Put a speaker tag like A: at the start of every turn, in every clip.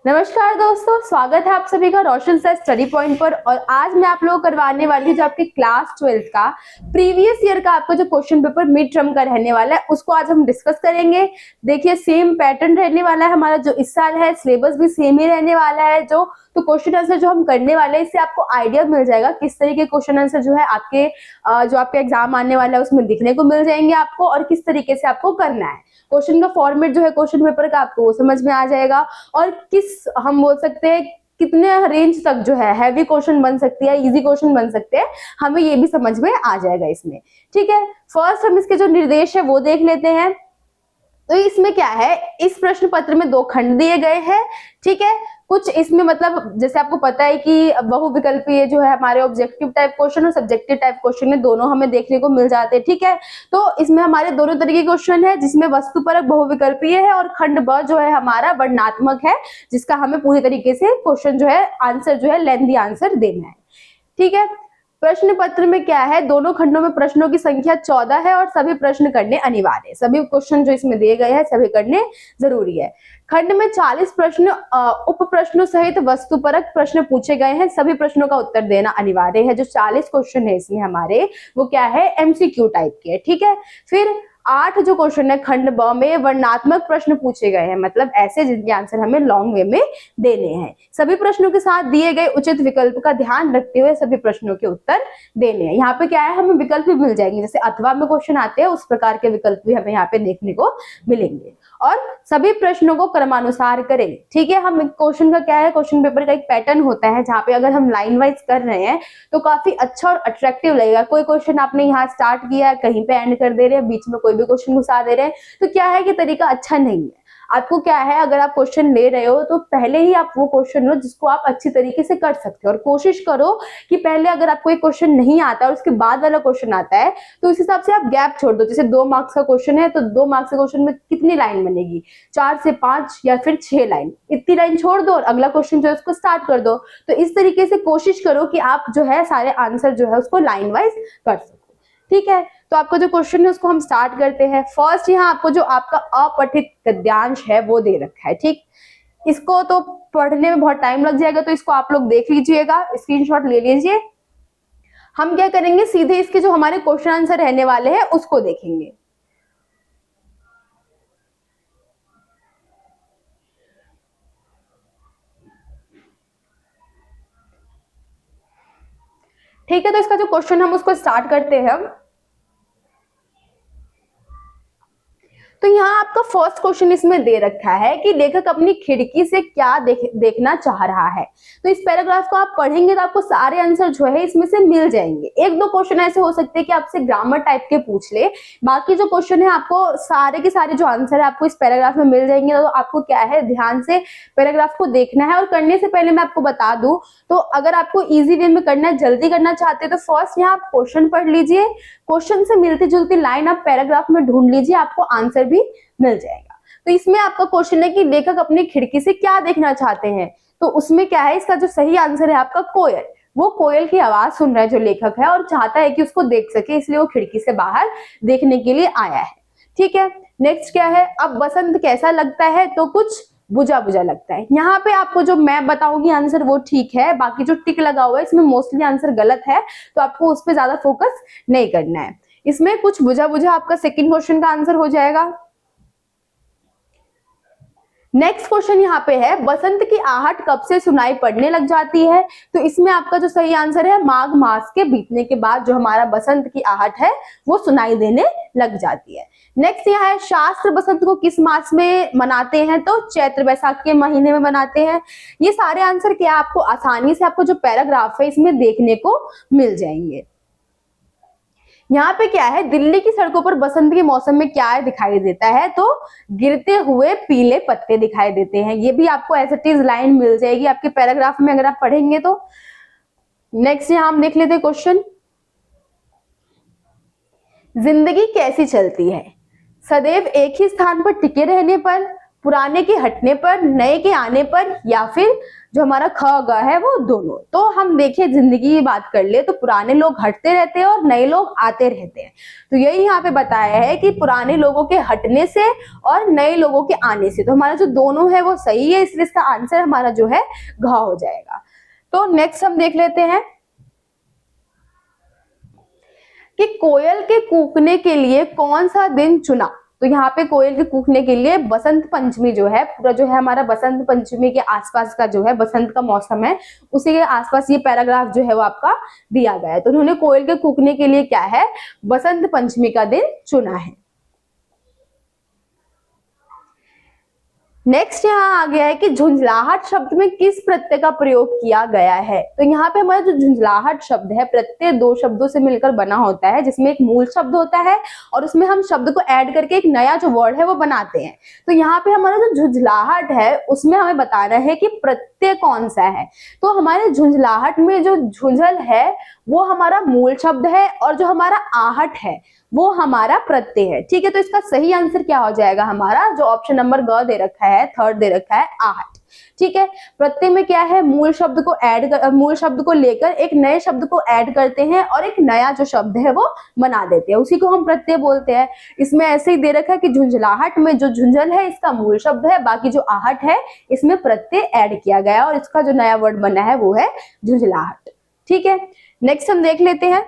A: नमस्कार दोस्तों, स्वागत है आप सभी का रोशन सर स्टडी पॉइंट पर। और आज मैं आप लोगों को करवाने वाली हूँ जो आपके क्लास 12 का प्रीवियस ईयर का आपका जो क्वेश्चन पेपर मिड टर्म का रहने वाला है उसको आज हम डिस्कस करेंगे। देखिए सेम पैटर्न रहने वाला है हमारा जो इस साल है, सिलेबस भी सेम ही रहने वाला है। तो क्वेश्चन आंसर जो हम करने वाले हैं इससे आपको आइडिया मिल जाएगा किस तरीके क्वेश्चन आंसर जो है आपके जो आपका एग्जाम आने वाला है उसमें दिखने को मिल जाएंगे आपको, और किस तरीके से आपको करना है। क्वेश्चन का फॉर्मेट जो है क्वेश्चन पेपर का आपको वो समझ में आ जाएगा, और किस हम बोल सकते हैं कितने रेंज तक जो है हैवी क्वेश्चन बन सकती है, इजी क्वेश्चन बन सकते हैं, हमें ये भी समझ में आ जाएगा इसमें। ठीक है, फर्स्ट हम इसके जो निर्देश है वो देख लेते हैं। तो इसमें क्या है, इस प्रश्न पत्र में 2 खंड दिए गए हैं। ठीक है, कुछ इसमें मतलब जैसे आपको पता है कि बहुविकल्पीय जो है हमारे ऑब्जेक्टिव टाइप क्वेश्चन और सब्जेक्टिव टाइप क्वेश्चन में दोनों हमें देखने को मिल जाते हैं। ठीक है, तो इसमें हमारे दोनों तरीके के क्वेश्चन है, जिसमें वस्तुपरक बहुविकल्पीय है और खंड ब जो है हमारा वर्णनात्मक है, जिसका हमें पूरी तरीके से क्वेश्चन जो है आंसर जो है लेंथी आंसर देना है। ठीक है, प्रश्न पत्र में क्या है, दोनों खंडों में प्रश्नों की संख्या 14 है और सभी प्रश्न करने अनिवार्य है। सभी क्वेश्चन जो इसमें दिए गए हैं सभी करने जरूरी है। खंड में 40 प्रश्न उप प्रश्नों सहित वस्तुपरक प्रश्न पूछे गए हैं, सभी प्रश्नों का उत्तर देना अनिवार्य है। जो 40 क्वेश्चन है इसमें हमारे वो क्या है, एमसीक्यू टाइप के है। ठीक है, फिर 8 जो क्वेश्चन है खंड ब में वर्णनात्मक प्रश्न पूछे गए हैं, मतलब ऐसे जिनके आंसर हमें लॉन्ग वे में देने हैं। सभी प्रश्नों के साथ दिए गए उचित विकल्प का ध्यान रखते हुए सभी प्रश्नों के उत्तर देने हैं। यहाँ पे क्या है, हमें विकल्प भी मिल जाएंगे, जैसे अथवा में क्वेश्चन आते हैं उस प्रकार के विकल्प भी हमें यहाँ पे देखने को मिलेंगे। और सभी प्रश्नों को क्रमानुसार करें। ठीक है, हम क्वेश्चन का क्या है, क्वेश्चन पेपर का एक पैटर्न होता है जहाँ पे अगर हम लाइन वाइज कर रहे हैं तो काफी अच्छा और अट्रैक्टिव लगेगा। कोई क्वेश्चन आपने यहाँ स्टार्ट किया, कहीं पे एंड कर दे रहे हैं, बीच में कोई भी क्वेश्चन घुसा दे रहे हैं, तो क्या है कि तरीका अच्छा नहीं है। आपको क्या है, अगर आप क्वेश्चन ले रहे हो तो पहले ही आप वो क्वेश्चन लो जिसको आप अच्छी तरीके से कर सकते हो, और कोशिश करो कि पहले अगर आपको एक क्वेश्चन नहीं आता और उसके बाद वाला क्वेश्चन आता है तो उस हिसाब से आप गैप छोड़ दो। जैसे 2 मार्क्स का क्वेश्चन है तो 2 मार्क्स के क्वेश्चन में कितनी लाइन बनेगी, 4 से 5 या फिर 6 लाइन, इतनी लाइन छोड़ दो और अगला क्वेश्चन जो है उसको स्टार्ट कर दो। तो इस तरीके से कोशिश करो कि आप जो है सारे आंसर जो है उसको लाइन वाइज कर सको। ठीक है, तो आपका जो क्वेश्चन है उसको हम स्टार्ट करते हैं। फर्स्ट यहाँ आपको जो आपका अपठित गद्यांश है वो दे रखा है। ठीक, इसको तो पढ़ने में बहुत टाइम लग जाएगा, तो इसको आप लोग देख लीजिएगा, स्क्रीनशॉट ले लीजिए। हम क्या करेंगे, सीधे इसके जो हमारे क्वेश्चन आंसर रहने वाले हैं उसको देखेंगे। ठीक है, तो इसका जो क्वेश्चन हम उसको स्टार्ट करते हैं। तो यहाँ आपका फर्स्ट क्वेश्चन इसमें दे रखा है कि लेखक अपनी खिड़की से क्या देखना चाह रहा है। तो इस पैराग्राफ को आप पढ़ेंगे तो आपको सारे आंसर जो है इसमें से मिल जाएंगे। 1-2 क्वेश्चन ऐसे हो सकते हैं कि आपसे ग्रामर टाइप के पूछ ले, बाकी जो क्वेश्चन है आपको सारे के सारे जो आंसर है आपको इस पैराग्राफ में मिल जाएंगे। तो आपको क्या है, ध्यान से पैराग्राफ को देखना है। और करने से पहले मैं आपको बता दूं, तो अगर आपको इजी वे में करना है, जल्दी करना चाहते हैं, तो फर्स्ट यहाँ आप क्वेश्चन पढ़ लीजिए, क्वेश्चन से मिलती जुलती लाइन आप पैराग्राफ में ढूंढ लीजिए, आपको आंसर भी मिल जाएगा। तो इसमें आपका क्वेश्चन है कि लेखक अपनी खिड़की से क्या देखना चाहते हैं। तो उसमें क्या है, इसका जो सही आंसर है आपका कोयल। वो कोयल की आवाज सुन रहा है जो लेखक है और चाहता है कि उसको देख सके, इसलिए वो खिड़की से बाहर देखने के लिए आया है। ठीक है, नेक्स्ट क्या है, अब बसंत कैसा लगता है, तो कुछ बुझा बुझा लगता है। यहाँ पे आपको जो मैं बताऊंगी आंसर वो ठीक है, बाकी जो टिक लगा हुआ है इसमें मोस्टली आंसर गलत है, तो आपको उस पर ज्यादा फोकस नहीं करना है। इसमें कुछ बुझा बुझा आपका सेकंड क्वेश्चन का आंसर हो जाएगा। नेक्स्ट क्वेश्चन यहाँ पे है, बसंत की आहट कब से सुनाई पड़ने लग जाती है। तो इसमें आपका जो सही आंसर है, माघ मास के बीतने के बाद जो हमारा बसंत की आहट है वो सुनाई देने लग जाती है। नेक्स्ट यहाँ है, शास्त्र बसंत को किस मास में मनाते हैं, तो चैत्र वैशाख के महीने में मनाते हैं। ये सारे आंसर क्या आपको आसानी से आपको जो पैराग्राफ है इसमें देखने को मिल जाएंगे। यहाँ पे क्या है, दिल्ली की सड़कों पर बसंत के मौसम में क्या दिखाई देता है, तो गिरते हुए पीले पत्ते दिखाई देते हैं। ये भी आपको एज इट इज लाइन मिल जाएगी आपके पैराग्राफ में अगर आप पढ़ेंगे तो। नेक्स्ट यहाँ हम देख लेते हैं क्वेश्चन, जिंदगी कैसी चलती है, सदैव एक ही स्थान पर टिके रहने पर, पुराने के हटने पर, नए के आने पर, या फिर जो हमारा ख ग है वो दोनों। तो हम देखिए जिंदगी की बात कर ले तो पुराने लोग हटते रहते हैं और नए लोग आते रहते हैं। तो यही यहाँ पे बताया है कि पुराने लोगों के हटने से और नए लोगों के आने से। तो हमारा जो दोनों है वो सही है, इसलिए इसका आंसर हमारा जो है घ हो जाएगा। तो नेक्स्ट हम देख लेते हैं कि कोयल के कूकने के लिए कौन सा दिन चुना। तो यहाँ पे कोयल के कूकने के लिए बसंत पंचमी जो है, पूरा जो है हमारा बसंत पंचमी के आसपास का जो है बसंत का मौसम है, उसी के आसपास ये पैराग्राफ जो है वो आपका दिया गया है। तो उन्होंने कोयल के कूकने के लिए क्या है, बसंत पंचमी का दिन चुना है। नेक्स्ट यहाँ आ गया है कि झुंझलाहट शब्द में किस प्रत्यय का प्रयोग किया गया है। तो यहाँ पे हमारा जो झुंझलाहट शब्द है, प्रत्यय दो शब्दों से मिलकर बना होता है, जिसमें एक मूल शब्द होता है और उसमें हम शब्द को ऐड करके एक नया जो वर्ड है वो बनाते हैं। तो यहाँ पे हमारा जो झुंझलाहट है उसमें हमें बताना है कि प्रत्यय कौन सा है। तो हमारे झुंझलाहट में जो झुंझल है वो हमारा मूल शब्द है और जो हमारा आहट है वो हमारा प्रत्यय है। ठीक है, तो इसका सही आंसर क्या हो जाएगा हमारा, जो ऑप्शन नंबर ग दे रखा है, थर्ड दे रखा है, आहट। ठीक है, प्रत्यय में क्या है, मूल शब्द को मूल शब्द को लेकर एक नए शब्द को ऐड करते हैं और एक नया जो शब्द है वो बना देते हैं, उसी को हम प्रत्यय बोलते हैं। इसमें ऐसे ही दे रखा है कि झुंझलाहट में जो झुंझल है इसका मूल शब्द है, बाकी जो आहट है इसमें प्रत्यय ऐड किया गया और इसका जो नया वर्ड बना है वो है झुंझलाहट। ठीक है, नेक्स्ट हम देख लेते हैं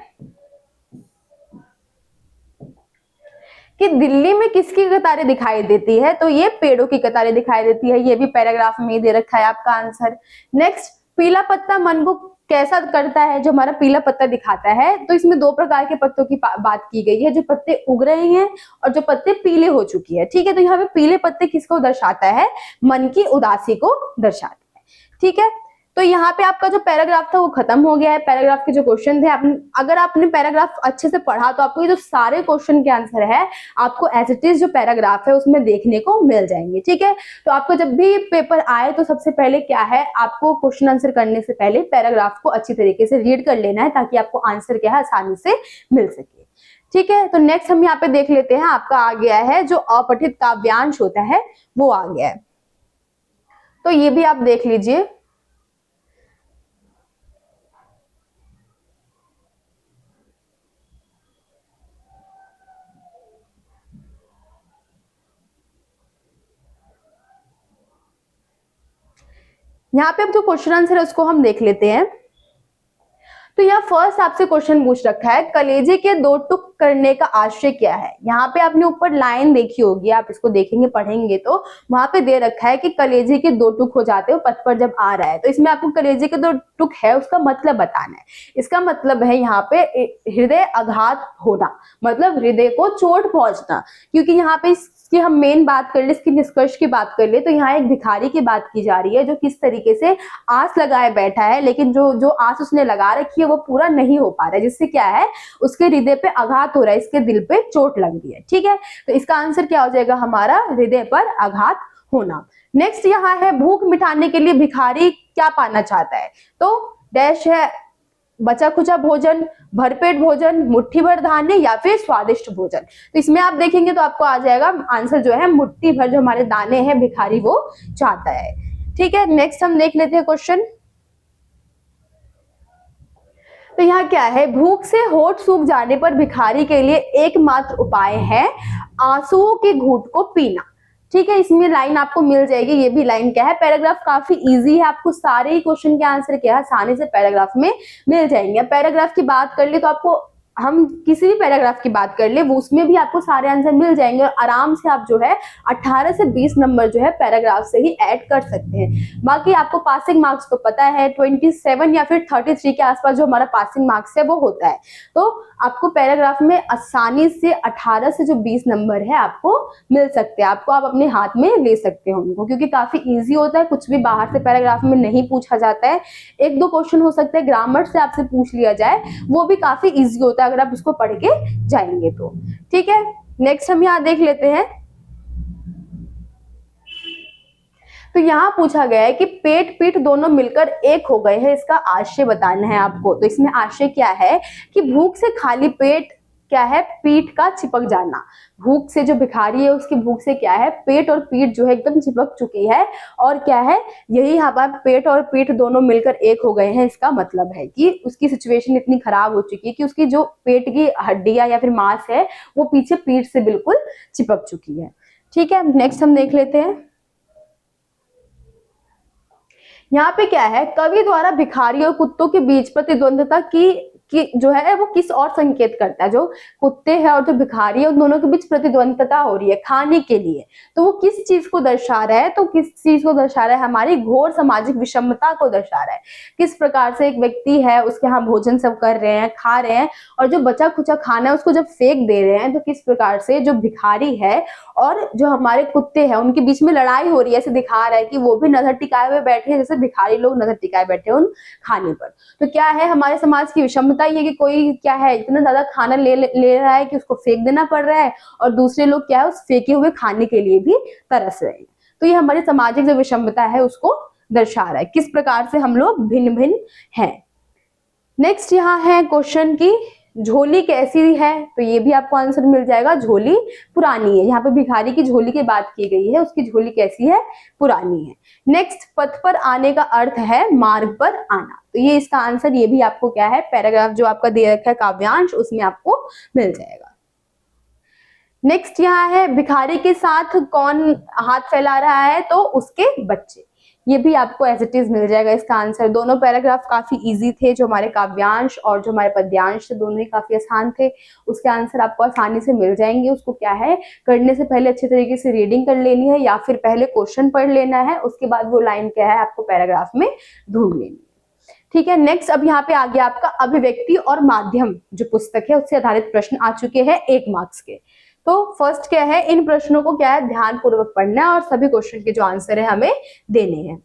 A: कि दिल्ली में किसकी कतारें दिखाई देती है। तो ये पेड़ों की कतारें दिखाई देती है, ये भी पैराग्राफ में ही दे रखा है आपका आंसर। नेक्स्ट, पीला पत्ता मन को कैसा करता है, जो हमारा पीला पत्ता दिखाता है। तो इसमें दो प्रकार के पत्तों की बात की गई है, जो पत्ते उग रहे हैं और जो पत्ते पीले हो चुकी है। ठीक है, तो यहाँ पे पीले पत्ते किसको दर्शाता है, मन की उदासी को दर्शाता है। ठीक है, तो यहाँ पे आपका जो पैराग्राफ था वो खत्म हो गया है। पैराग्राफ के जो क्वेश्चन थे, अगर आपने पैराग्राफ अच्छे से पढ़ा तो आपको ये जो सारे क्वेश्चन के आंसर है आपको एज इट इज जो पैराग्राफ है उसमें देखने को मिल जाएंगे। ठीक है, तो आपको जब भी पेपर आए तो सबसे पहले क्या है, आपको क्वेश्चन आंसर करने से पहले पैराग्राफ को अच्छी तरीके से रीड कर लेना है ताकि आपको आंसर क्या है आसानी से मिल सके। ठीक है, तो नेक्स्ट हम यहाँ पे देख लेते हैं, आपका आ गया है जो अपठित काव्यांश होता है वो आ गया है। तो ये भी आप देख लीजिए। यहाँ पे अब जो क्वेश्चन आंसर है उसको हम देख लेते हैं। तो यहाँ फर्स्ट आपसे क्वेश्चन पूछ रखा है, कलेजे के दो टुक करने का आशय क्या है। यहाँ पे आपने ऊपर लाइन देखी होगी, आप इसको देखेंगे पढ़ेंगे तो वहां पे दे रखा है कि कलेजे के दो टुक हो जाते हो पथ पर जब आ रहा है। तो इसमें आपको कलेजे के दो टुक है उसका मतलब बताना है। इसका मतलब है यहाँ पे हृदय आघात होना, मतलब हृदय को चोट पहुंचना। क्योंकि यहाँ पे इसकी हम मेन बात कर ले, इसकी निष्कर्ष की बात कर ले तो यहाँ एक भिखारी की बात की जा रही है जो किस तरीके से आस लगाए बैठा है, लेकिन जो आस उसने लगा रखी है वो पूरा नहीं हो पा रहा है, जिससे क्या है उसके हृदय पे आघात हो रहा है, इसके दिल पे चोट लग रही है। ठीक है, तो इसका आंसर क्या हो जाएगा हमारा, हृदय पर आघात होना। नेक्स्ट यहाँ है, भूख मिटाने के लिए भिखारी क्या पाना चाहता है। तो डैश है, बचा खुचा भोजन, भरपेट भोजन, मुट्ठी भर धान्य या फिर स्वादिष्ट भोजन। तो इसमें आप देखेंगे तो आपको आ जाएगा आंसर जो है मुट्ठी भर जो हमारे दाने हैं भिखारी वो चाहता है। ठीक है, नेक्स्ट हम देख लेते हैं क्वेश्चन। तो यहाँ क्या है, भूख से होठ सूख जाने पर भिखारी के लिए एकमात्र उपाय है आंसुओं के घूंट को पीना। ठीक है, इसमें लाइन आपको मिल जाएगी, ये भी लाइन क्या है, पैराग्राफ काफी इजी है, आपको सारे ही क्वेश्चन के आंसर क्या है आसानी से पैराग्राफ में मिल जाएंगे। पैराग्राफ की बात कर ले तो आपको हम किसी भी पैराग्राफ की बात कर ले वो उसमें भी आपको सारे आंसर मिल जाएंगे और आराम से आप जो है 18 से 20 नंबर जो है पैराग्राफ से ही ऐड कर सकते हैं। बाकी आपको पासिंग मार्क्स तो पता है 27 या फिर 33 के आसपास जो हमारा पासिंग मार्क्स है वो होता है। तो आपको पैराग्राफ में आसानी से 18 से जो 20 नंबर है आपको मिल सकते हैं, आपको आप अपने हाथ में ले सकते हो उनको, क्योंकि काफी इजी होता है, कुछ भी बाहर से पैराग्राफ में नहीं पूछा जाता है। एक दो क्वेश्चन हो सकते हैं ग्रामर से आपसे पूछ लिया जाए, वो भी काफी इजी होता है अगर आप उसको पढ़ के जाएंगे तो। ठीक है, नेक्स्ट हम यहाँ देख लेते हैं। तो यहाँ पूछा गया है कि पेट पीठ दोनों मिलकर एक हो गए हैं, इसका आशय बताना है आपको। तो इसमें आशय क्या है कि भूख से खाली पेट क्या है, पीठ का चिपक जाना। भूख से जो भिखारी है उसकी भूख से क्या है, पेट और पीठ जो है एकदम चिपक चुकी है, और क्या है, यही हमारा पेट और पीठ दोनों मिलकर एक हो गए हैं। इसका मतलब है कि उसकी सिचुएशन इतनी खराब हो चुकी है कि उसकी जो पेट की हड्डियां या फिर मांस है वो पीछे पीठ से बिल्कुल चिपक चुकी है। ठीक है, नेक्स्ट हम देख लेते हैं। यहाँ पे क्या है, कवि द्वारा भिखारी और कुत्तों के बीच प्रतिद्वंदता की जो है वो किस और संकेत करता है। जो कुत्ते हैं और जो भिखारी है उन दोनों के बीच प्रतिद्वंदता हो रही है खाने के लिए, तो वो किस चीज को दर्शा रहा है, तो किस चीज को दर्शा रहा है, हमारी घोर सामाजिक विषमता को दर्शा रहा है। किस प्रकार से एक व्यक्ति है, उसके यहाँ भोजन सब कर रहे हैं, खा रहे हैं, और जो बचा खुचा खाना है उसको जब फेंक दे रहे हैं, तो किस प्रकार से जो भिखारी है और जो हमारे कुत्ते हैं उनके बीच में लड़ाई हो रही है। ऐसे दिखा रहा है कि वो भी नजर टिकाए हुए बैठे हैं जैसे भिखारी लोग नजर टिकाए बैठे हैं उन खाने पर। तो क्या है, हमारे समाज की विषमता ये कि कोई क्या है इतना ज्यादा खाना ले रहा है कि उसको फेंक देना पड़ रहा है, और दूसरे लोग क्या है उस फेंके हुए खाने के लिए भी तरस रहे हैं। तो ये हमारी सामाजिक जो विषमता है उसको दर्शा रहा है, किस प्रकार से हम लोग भिन्न भिन्न हैं। नेक्स्ट यहाँ है क्वेश्चन की झोली कैसी है, तो ये भी आपको आंसर मिल जाएगा, झोली पुरानी है। यहाँ पे भिखारी की झोली की बात की गई है, उसकी झोली कैसी है, पुरानी है। नेक्स्ट, पथ पर आने का अर्थ है मार्ग पर आना, तो ये इसका आंसर, ये भी आपको क्या है, पैराग्राफ जो आपका दे रखा है काव्यांश उसमें आपको मिल जाएगा। नेक्स्ट यहाँ है भिखारी के साथ कौन हाथ फैला रहा है, तो उसके बच्चे, ये भी आपको एज इट इज मिल जाएगा इसका आंसर। दोनों पैराग्राफ काफी इजी थे, जो हमारे काव्यांश और जो हमारे पद्यांश थे दोनों ही काफी आसान थे, उसके आंसर आपको आसानी से मिल जाएंगे। उसको क्या है, करने से पहले अच्छे तरीके से रीडिंग कर लेनी है, या फिर पहले क्वेश्चन पढ़ लेना है, उसके बाद वो लाइन क्या है आपको पैराग्राफ में ढूंढ लेनी है। ठीक है, नेक्स्ट अब यहाँ पे आ गया आपका अभिव्यक्ति और माध्यम जो पुस्तक है उससे आधारित प्रश्न आ चुके हैं 1 मार्क्स के। तो फर्स्ट क्या है, इन प्रश्नों को क्या है ध्यान पूर्वक पढ़ना है और सभी क्वेश्चन के जो आंसर है हमें देने हैं।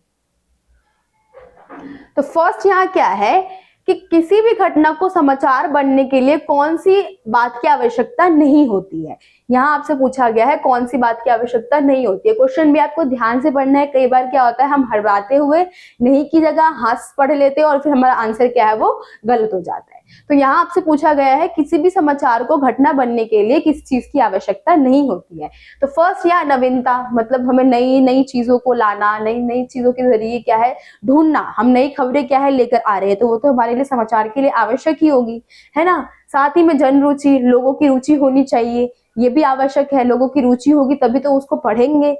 A: तो फर्स्ट यहाँ क्या है कि किसी भी घटना को समाचार बनने के लिए कौन सी बात की आवश्यकता नहीं होती है। यहाँ आपसे पूछा गया है कौन सी बात की आवश्यकता नहीं होती है। क्वेश्चन भी आपको ध्यान से पढ़ना है। कई बार क्या होता है, हम हड़बड़ाते हुए नहीं की जगह हंस पढ़ लेते हैं और फिर हमारा आंसर क्या है वो गलत हो जाता है। तो यहाँ आपसे पूछा गया है किसी भी समाचार को घटना बनने के लिए किस चीज की आवश्यकता नहीं होती है। तो फर्स्ट यहाँ नवीनता, मतलब हमें नई नई चीजों को लाना, नई नई चीजों के जरिए क्या है ढूंढना, हम नई खबरें क्या है लेकर आ रहे हैं, तो वो तो हमारे लिए समाचार के लिए आवश्यक ही होगी, है ना। साथ ही में जन रुचि, लोगों की रुचि होनी चाहिए, ये भी आवश्यक है। लोगों की रुचि होगी तभी तो उसको पढ़ेंगे,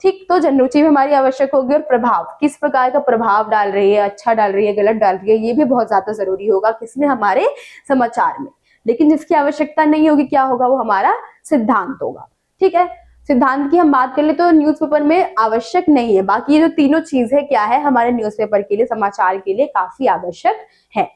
A: ठीक। तो जन रुचि भी हमारी आवश्यक होगी। और प्रभाव, किस प्रकार का प्रभाव डाल रही है, अच्छा डाल रही है, गलत डाल रही है, ये भी बहुत ज्यादा जरूरी होगा किसमें, हमारे समाचार में। लेकिन जिसकी आवश्यकता नहीं होगी क्या होगा, वो हमारा सिद्धांत होगा। ठीक है, सिद्धांत की हम बात कर ले तो न्यूज़पेपर में आवश्यक नहीं है। बाकी ये जो तीनों चीज है क्या है हमारे न्यूज़पेपर के लिए, समाचार के लिए काफी आवश्यक है।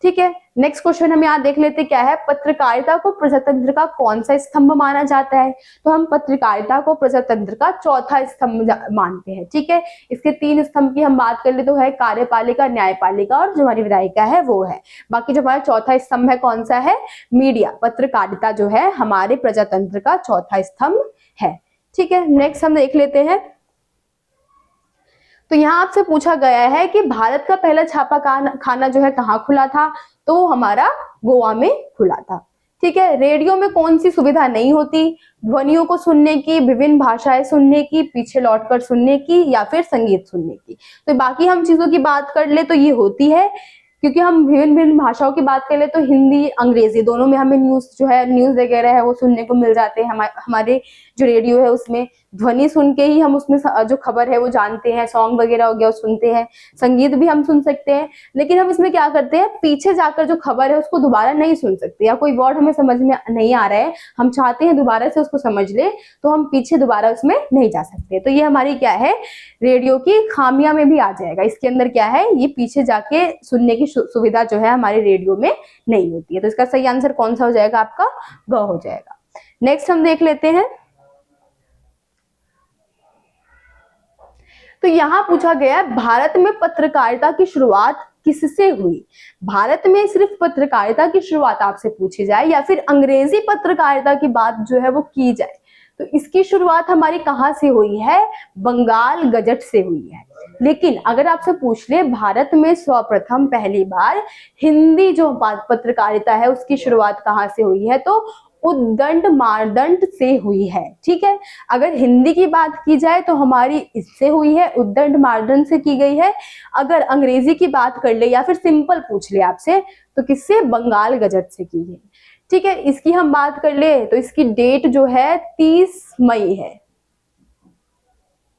A: ठीक है, नेक्स्ट क्वेश्चन हम यहाँ देख लेते क्या है, पत्रकारिता को प्रजातंत्र का कौन सा स्तंभ माना जाता है। तो हम पत्रकारिता को प्रजातंत्र का चौथा स्तंभ मानते हैं। ठीक है, इसके 3 स्तंभ की हम बात कर ले तो है कार्यपालिका, न्यायपालिका और जो हमारी विधायिका है वो है। बाकी जो हमारा चौथा स्तंभ है कौन सा है, मीडिया। पत्रकारिता जो है हमारे प्रजातंत्र का चौथा स्तंभ है। ठीक है, नेक्स्ट हम देख लेते हैं। तो यहाँ आपसे पूछा गया है कि भारत का पहला छापा खाना जो है कहाँ खुला था, तो हमारा गोवा में खुला था। ठीक है, रेडियो में कौन सी सुविधा नहीं होती, ध्वनियों को सुनने की, विभिन्न भाषाएं सुनने की, पीछे लौटकर सुनने की, या फिर संगीत सुनने की। तो बाकी हम चीजों की बात कर ले तो ये होती है, क्योंकि हम विभिन्न भिन्न भाषाओं की बात कर ले तो हिंदी अंग्रेजी दोनों में हमें न्यूज जो है, न्यूज वगैरह है वो सुनने को मिल जाते हैं। हमारे जो रेडियो है उसमें ध्वनि सुन के ही हम उसमें जो खबर है वो जानते हैं, सॉन्ग वगैरह हो गया वो सुनते हैं, संगीत भी हम सुन सकते हैं। लेकिन हम इसमें क्या करते हैं, पीछे जाकर जो खबर है उसको दोबारा नहीं सुन सकते, या कोई वर्ड हमें समझ में नहीं आ रहा है, हम चाहते हैं दोबारा से उसको समझ ले, तो हम पीछे दोबारा उसमें नहीं जा सकते। तो ये हमारी क्या है, रेडियो की खामियां में भी आ जाएगा। इसके अंदर क्या है, ये पीछे जाके सुनने की सुविधा जो है हमारे रेडियो में नहीं होती है। तो इसका सही आंसर कौन सा हो जाएगा, आपका ग हो जाएगा। नेक्स्ट हम देख लेते हैं। तो यहाँ पूछा गया है भारत में पत्रकारिता की शुरुआत किससे हुई। भारत में सिर्फ पत्रकारिता की शुरुआत आपसे पूछी जाए या फिर अंग्रेजी पत्रकारिता की बात जो है वो की जाए, तो इसकी शुरुआत हमारी कहाँ से हुई है? बंगाल गजट से हुई है। लेकिन अगर आपसे पूछ ले भारत में सर्वप्रथम पहली बार हिंदी जो पत्रकारिता है उसकी शुरुआत कहाँ से हुई है? तो उद्दंड मार्दंड से हुई है। ठीक है, अगर हिंदी की बात की जाए तो हमारी इससे हुई है, उद्दंड मार्दंड से की गई है। अगर अंग्रेजी की बात कर ले या फिर सिंपल पूछ ले आपसे तो किससे? बंगाल गजट से की गई। ठीक है, इसकी हम बात कर ले तो इसकी डेट जो है 30 मई है,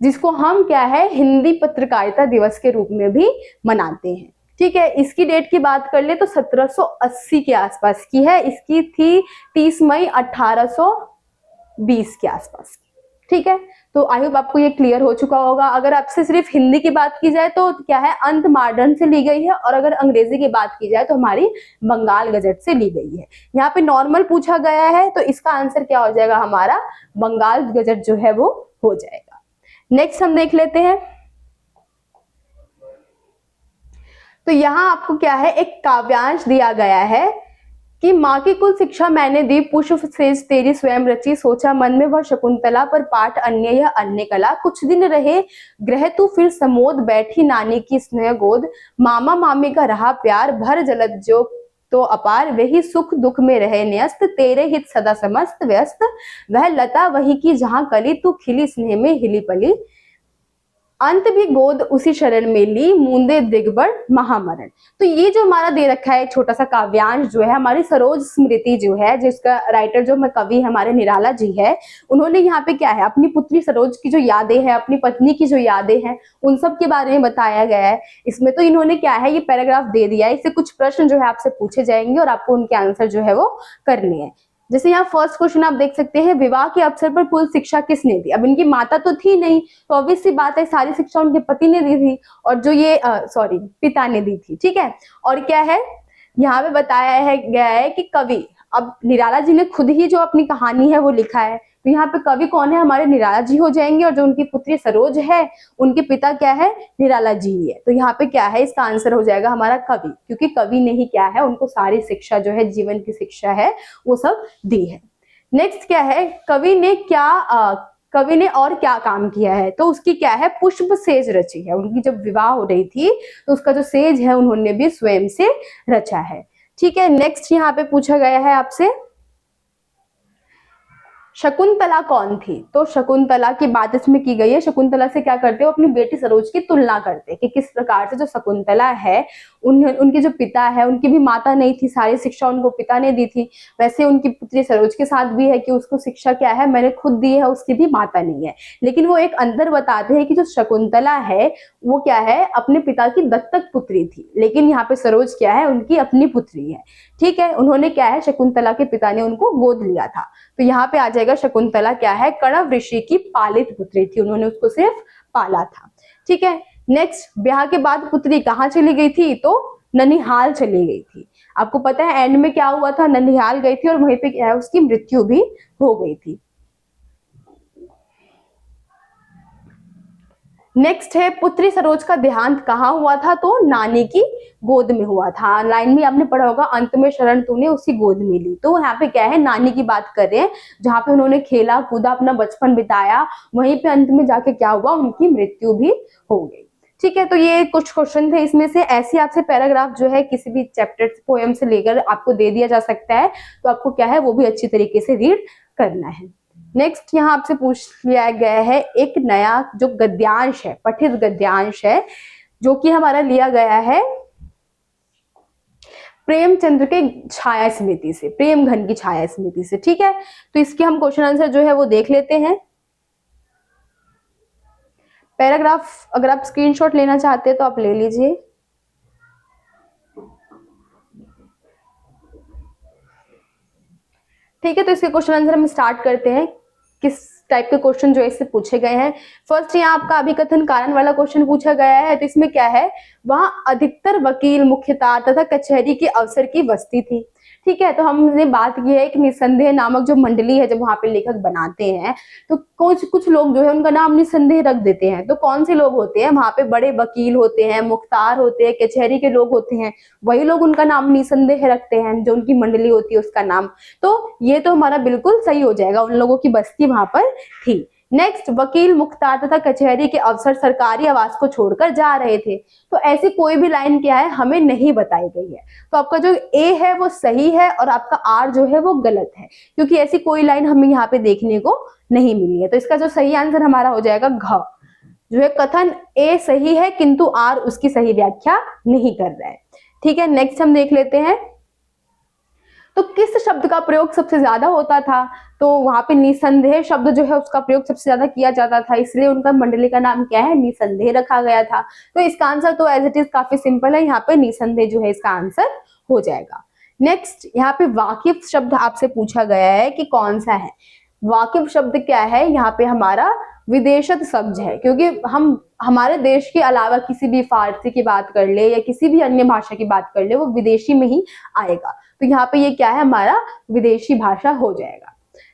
A: जिसको हम क्या है हिंदी पत्रकारिता दिवस के रूप में भी मनाते हैं। ठीक है, इसकी डेट की बात कर ले तो 1780 के आसपास की है। इसकी थी 30 मई 1820 के आसपास की। ठीक है, तो आई होप आपको ये क्लियर हो चुका होगा। अगर आपसे सिर्फ हिंदी की बात की जाए तो क्या है अंत मार्डन से ली गई है, और अगर अंग्रेजी की बात की जाए तो हमारी बंगाल गजट से ली गई है। यहाँ पे नॉर्मल पूछा गया है तो इसका आंसर क्या हो जाएगा? हमारा बंगाल गजट जो है वो हो जाएगा। नेक्स्ट हम देख लेते हैं। तो यहाँ आपको क्या है एक काव्यांश दिया गया है कि माँ की कुल शिक्षा मैंने दी, पुष्प सेज तेरी स्वयं रची, सोचा मन में वह शकुंतला, पर पाठ अन्य यह अन्य कला, कुछ दिन रहे ग्रह तू फिर समोद, बैठी नानी की स्नेह गोद, मामा मामी का रहा प्यार, भर जलद जो तो अपार, वही सुख दुख में रहे न्यस्त, तेरे हित सदा समस्त व्यस्त, वह लता वही की जहां कली, तू खिली स्नेह में हिली पली, अंत भी गोद उसी शरण में ली, मूंदे दिगबर महामरण। तो ये जो हमारा दे रखा है छोटा सा काव्यांश जो है हमारी सरोज स्मृति जो है, जिसका राइटर जो कवि हमारे निराला जी है, उन्होंने यहाँ पे क्या है अपनी पुत्री सरोज की जो यादें हैं, अपनी पत्नी की जो यादें हैं, उन सब के बारे में बताया गया है इसमें। तो इन्होंने क्या है ये पैराग्राफ दे दिया है, इससे कुछ प्रश्न जो है आपसे पूछे जाएंगे और आपको उनके आंसर जो है वो करने हैं। जैसे यहाँ फर्स्ट क्वेश्चन आप देख सकते हैं, विवाह के अवसर पर कुल शिक्षा किसने दी? अब इनकी माता तो थी नहीं, तो ऑब्वियस सी बात है सारी शिक्षा उनके पति ने दी थी, और जो ये पिता ने दी थी। ठीक है, और क्या है यहाँ पे बताया गया है कि कवि, अब निराला जी ने खुद ही जो अपनी कहानी है वो लिखा है, तो यहाँ पे कवि कौन है? हमारे निराला जी हो जाएंगे, और जो उनकी पुत्री सरोज है उनके पिता क्या है? निराला जी ही है। तो यहाँ पे क्या है इसका आंसर हो जाएगा हमारा कवि, क्योंकि कवि ने ही क्या है उनको सारी शिक्षा जो है जीवन की शिक्षा है वो सब दी है। नेक्स्ट क्या है, कवि ने और क्या काम किया है? तो उसकी क्या है पुष्प सेज रची है। उनकी जब विवाह हो रही थी तो उसका जो सेज है उन्होंने भी स्वयं से रचा है। ठीक है, नेक्स्ट यहाँ पे पूछा गया है आपसे शकुंतला कौन थी? तो शकुंतला की बात इसमें की गई है। शकुंतला से क्या करते हो? अपनी बेटी सरोज की तुलना करते हैं कि किस प्रकार से जो शकुंतला है उनके जो पिता है, उनकी भी माता नहीं थी, सारी शिक्षा उनको पिता ने दी थी, वैसे उनकी पुत्री सरोज के साथ भी है कि उसको शिक्षा क्या है मैंने खुद दी है, उसकी भी माता नहीं है। लेकिन वो एक अंतर बताते हैं कि जो शकुंतला है वो क्या है अपने पिता की दत्तक पुत्री थी, लेकिन यहाँ पे सरोज क्या है उनकी अपनी पुत्री है। ठीक है, उन्होंने क्या है शकुंतला के पिता ने उनको गोद लिया था। तो यहाँ पे आ जाएगा शकुंतला क्या है कणव ऋषि की पालित पुत्री थी, उन्होंने उसको सिर्फ पाला था। ठीक है, नेक्स्ट ब्याह के बाद पुत्री कहाँ चली गई थी? तो ननिहाल चली गई थी। आपको पता है एंड में क्या हुआ था? ननिहाल गई थी और वहीं पे क्या है उसकी मृत्यु भी हो गई थी। नेक्स्ट है पुत्री सरोज का देहांत कहाँ हुआ था? तो नानी की गोद में हुआ था। लाइन में आपने पढ़ा होगा अंत में शरण तूने उसी गोद में ली। तो यहाँ पे क्या है नानी की बात कर रहे हैं, जहाँ पे उन्होंने खेला कूदा अपना बचपन बिताया, वहीं पे अंत में जाके क्या हुआ उनकी मृत्यु भी हो गई। ठीक है, तो ये कुछ क्वेश्चन थे इसमें से। ऐसे आपसे पैराग्राफ जो है किसी भी चैप्टर पोएम से लेकर आपको दे दिया जा सकता है, तो आपको क्या है वो भी अच्छी तरीके से रीड करना है। नेक्स्ट यहाँ आपसे पूछ लिया गया है एक नया जो गद्यांश है, पठित गद्यांश है, जो कि हमारा लिया गया है प्रेमचंद्र के छाया स्मृति से, प्रेम घन की छाया स्मृति से। ठीक है, तो इसके हम क्वेश्चन आंसर जो है वो देख लेते हैं। पैराग्राफ अगर आप स्क्रीनशॉट लेना चाहते हैं तो आप ले लीजिए। ठीक है, तो इसके क्वेश्चन आंसर हम स्टार्ट करते हैं। किस टाइप के क्वेश्चन जो इससे पूछे गए हैं। फर्स्ट यहाँ आपका अभिकथन कारण वाला क्वेश्चन पूछा गया है, तो इसमें क्या है वहां अधिकतर वकील मुख्यता तथा कचहरी के अवसर की बस्ती थी। ठीक है। तो हमने बात की है कि निसंदेह नामक जो मंडली है, जब वहां पे लेखक बनाते हैं तो कुछ कुछ लोग जो है उनका नाम निसंदेह रख देते हैं। तो कौन से लोग होते हैं वहां पे? बड़े वकील होते हैं, मुख्तार होते हैं, कचहरी के लोग होते हैं, वही लोग उनका नाम निसंदेह रखते हैं, जो उनकी मंडली होती है उसका नाम। तो ये तो हमारा बिल्कुल सही हो जाएगा, उन लोगों की बस्ती वहां पर थी। नेक्स्ट, वकील, मुख्तार तथा कचहरी के अफसर सरकारी आवास को छोड़कर जा रहे थे। तो ऐसी कोई भी लाइन क्या है हमें नहीं बताई गई है। तो आपका जो ए है वो सही है और आपका आर जो है वो गलत है, क्योंकि ऐसी कोई लाइन हमें यहाँ पे देखने को नहीं मिली है। तो इसका जो सही आंसर हमारा हो जाएगा घ, जो है कथन ए सही है किंतु आर उसकी सही व्याख्या नहीं कर रहा है। ठीक है, नेक्स्ट हम देख लेते हैं। तो किस शब्द का प्रयोग सबसे ज्यादा होता था? तो वहां पे निसंदेह शब्द जो है उसका प्रयोग सबसे ज्यादा किया जाता था, इसलिए उनका मंडली का नाम क्या है? निसंदेह रखा गया था। तो इसका आंसर तो एज इट इज काफी सिंपल है, यहाँ पे निसंदेह जो है इसका आंसर हो जाएगा। नेक्स्ट, यहाँ पे वाकिफ शब्द आपसे पूछा गया है कि कौन सा है। वाकिफ शब्द क्या है? यहाँ पे हमारा विदेशत शब्द है, क्योंकि हम हमारे देश के अलावा किसी भी फारसी की बात कर ले या किसी भी अन्य भाषा की बात कर ले, वो विदेशी में ही आएगा। तो यहाँ पे ये क्या है? हमारा विदेशी भाषा हो जाएगा।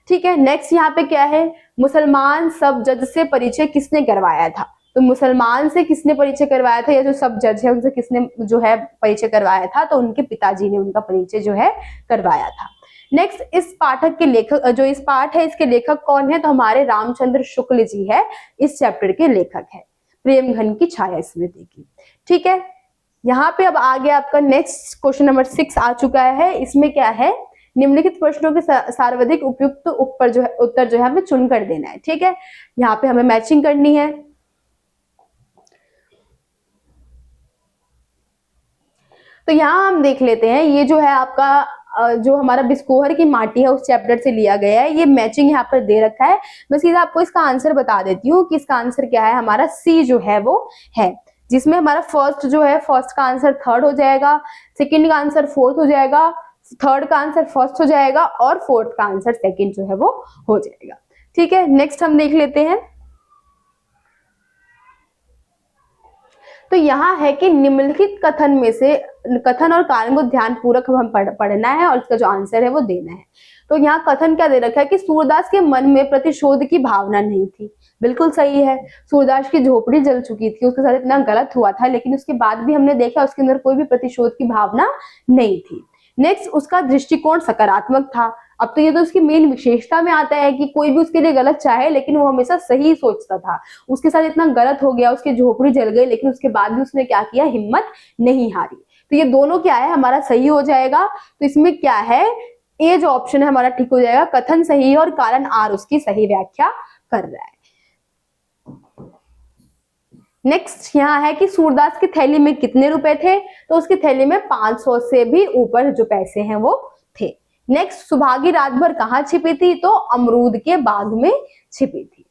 A: ठीक है, नेक्स्ट यहाँ पे क्या है? मुसलमान सब जज से परिचय किसने करवाया था? तो मुसलमान से किसने परिचय करवाया था, या जो सब जज है उनसे किसने जो है परिचय करवाया था? तो उनके पिताजी ने उनका परिचय जो है करवाया था। नेक्स्ट, इस पाठक के लेखक, जो इस पाठ है इसके लेखक कौन है? तो हमारे रामचंद्र शुक्ल जी है, इस चैप्टर के लेखक है, प्रेम घन की छाया स्मृति की। ठीक है, यहाँ पे अब आगे आपका नेक्स्ट क्वेश्चन नंबर 6 आ चुका है। इसमें क्या है? निम्नलिखित प्रश्नों के सर्वाधिक उपयुक्त उत्तर जो है हमें चुनकर देना है। ठीक है, यहाँ पे हमें मैचिंग करनी है। तो यहाँ हम देख लेते हैं, ये जो है आपका जो हमारा बिस्कोहर की माटी है उस चैप्टर से लिया गया है, ये मैचिंग यहाँ पर दे रखा है। मैं सीधा आपको इसका आंसर बता देती हूँ कि इसका आंसर क्या है। हमारा सी जो है वो है, जिसमें हमारा फर्स्ट जो है, फर्स्ट का आंसर थर्ड हो जाएगा, सेकंड का आंसर फोर्थ हो जाएगा, थर्ड का आंसर फर्स्ट हो जाएगा और फोर्थ का आंसर सेकंड जो है वो हो जाएगा। ठीक है, नेक्स्ट हम देख लेते हैं। तो यहाँ है कि निम्नलिखित कथन में से, कथन और कारण को ध्यान पूर्वक हम पढ़ना है और इसका जो आंसर है वो देना है। तो यहाँ कथन क्या दे रखा है कि सूरदास के मन में प्रतिशोध की भावना नहीं थी। बिल्कुल सही है, सूरदास की झोपड़ी जल चुकी थी, उसके साथ इतना गलत हुआ था, लेकिन उसके बाद भी हमने देखा उसके अंदर कोई भी प्रतिशोध की भावना नहीं थी। नेक्स्ट, उसका दृष्टिकोण सकारात्मक था। अब तो ये तो उसकी मेन विशेषता में आता है कि कोई भी उसके लिए गलत चाहे लेकिन वो हमेशा सही सोचता था। उसके साथ इतना गलत हो गया, उसकी झोपड़ी जल गई, लेकिन उसके बाद भी उसने क्या किया? हिम्मत नहीं हारी। तो ये दोनों क्या है? हमारा सही हो जाएगा। तो इसमें क्या है? ए जो ऑप्शन है हमारा ठीक हो जाएगा, कथन सही है और कारण आर उसकी सही व्याख्या कर रहा है। नेक्स्ट यहाँ है कि सूरदास की थैली में कितने रुपए थे? तो उसकी थैली में 500 से भी ऊपर जो पैसे हैं वो थे। नेक्स्ट, सुभागी रात भर कहाँ छिपी थी? तो अमरूद के बाग में छिपी थी।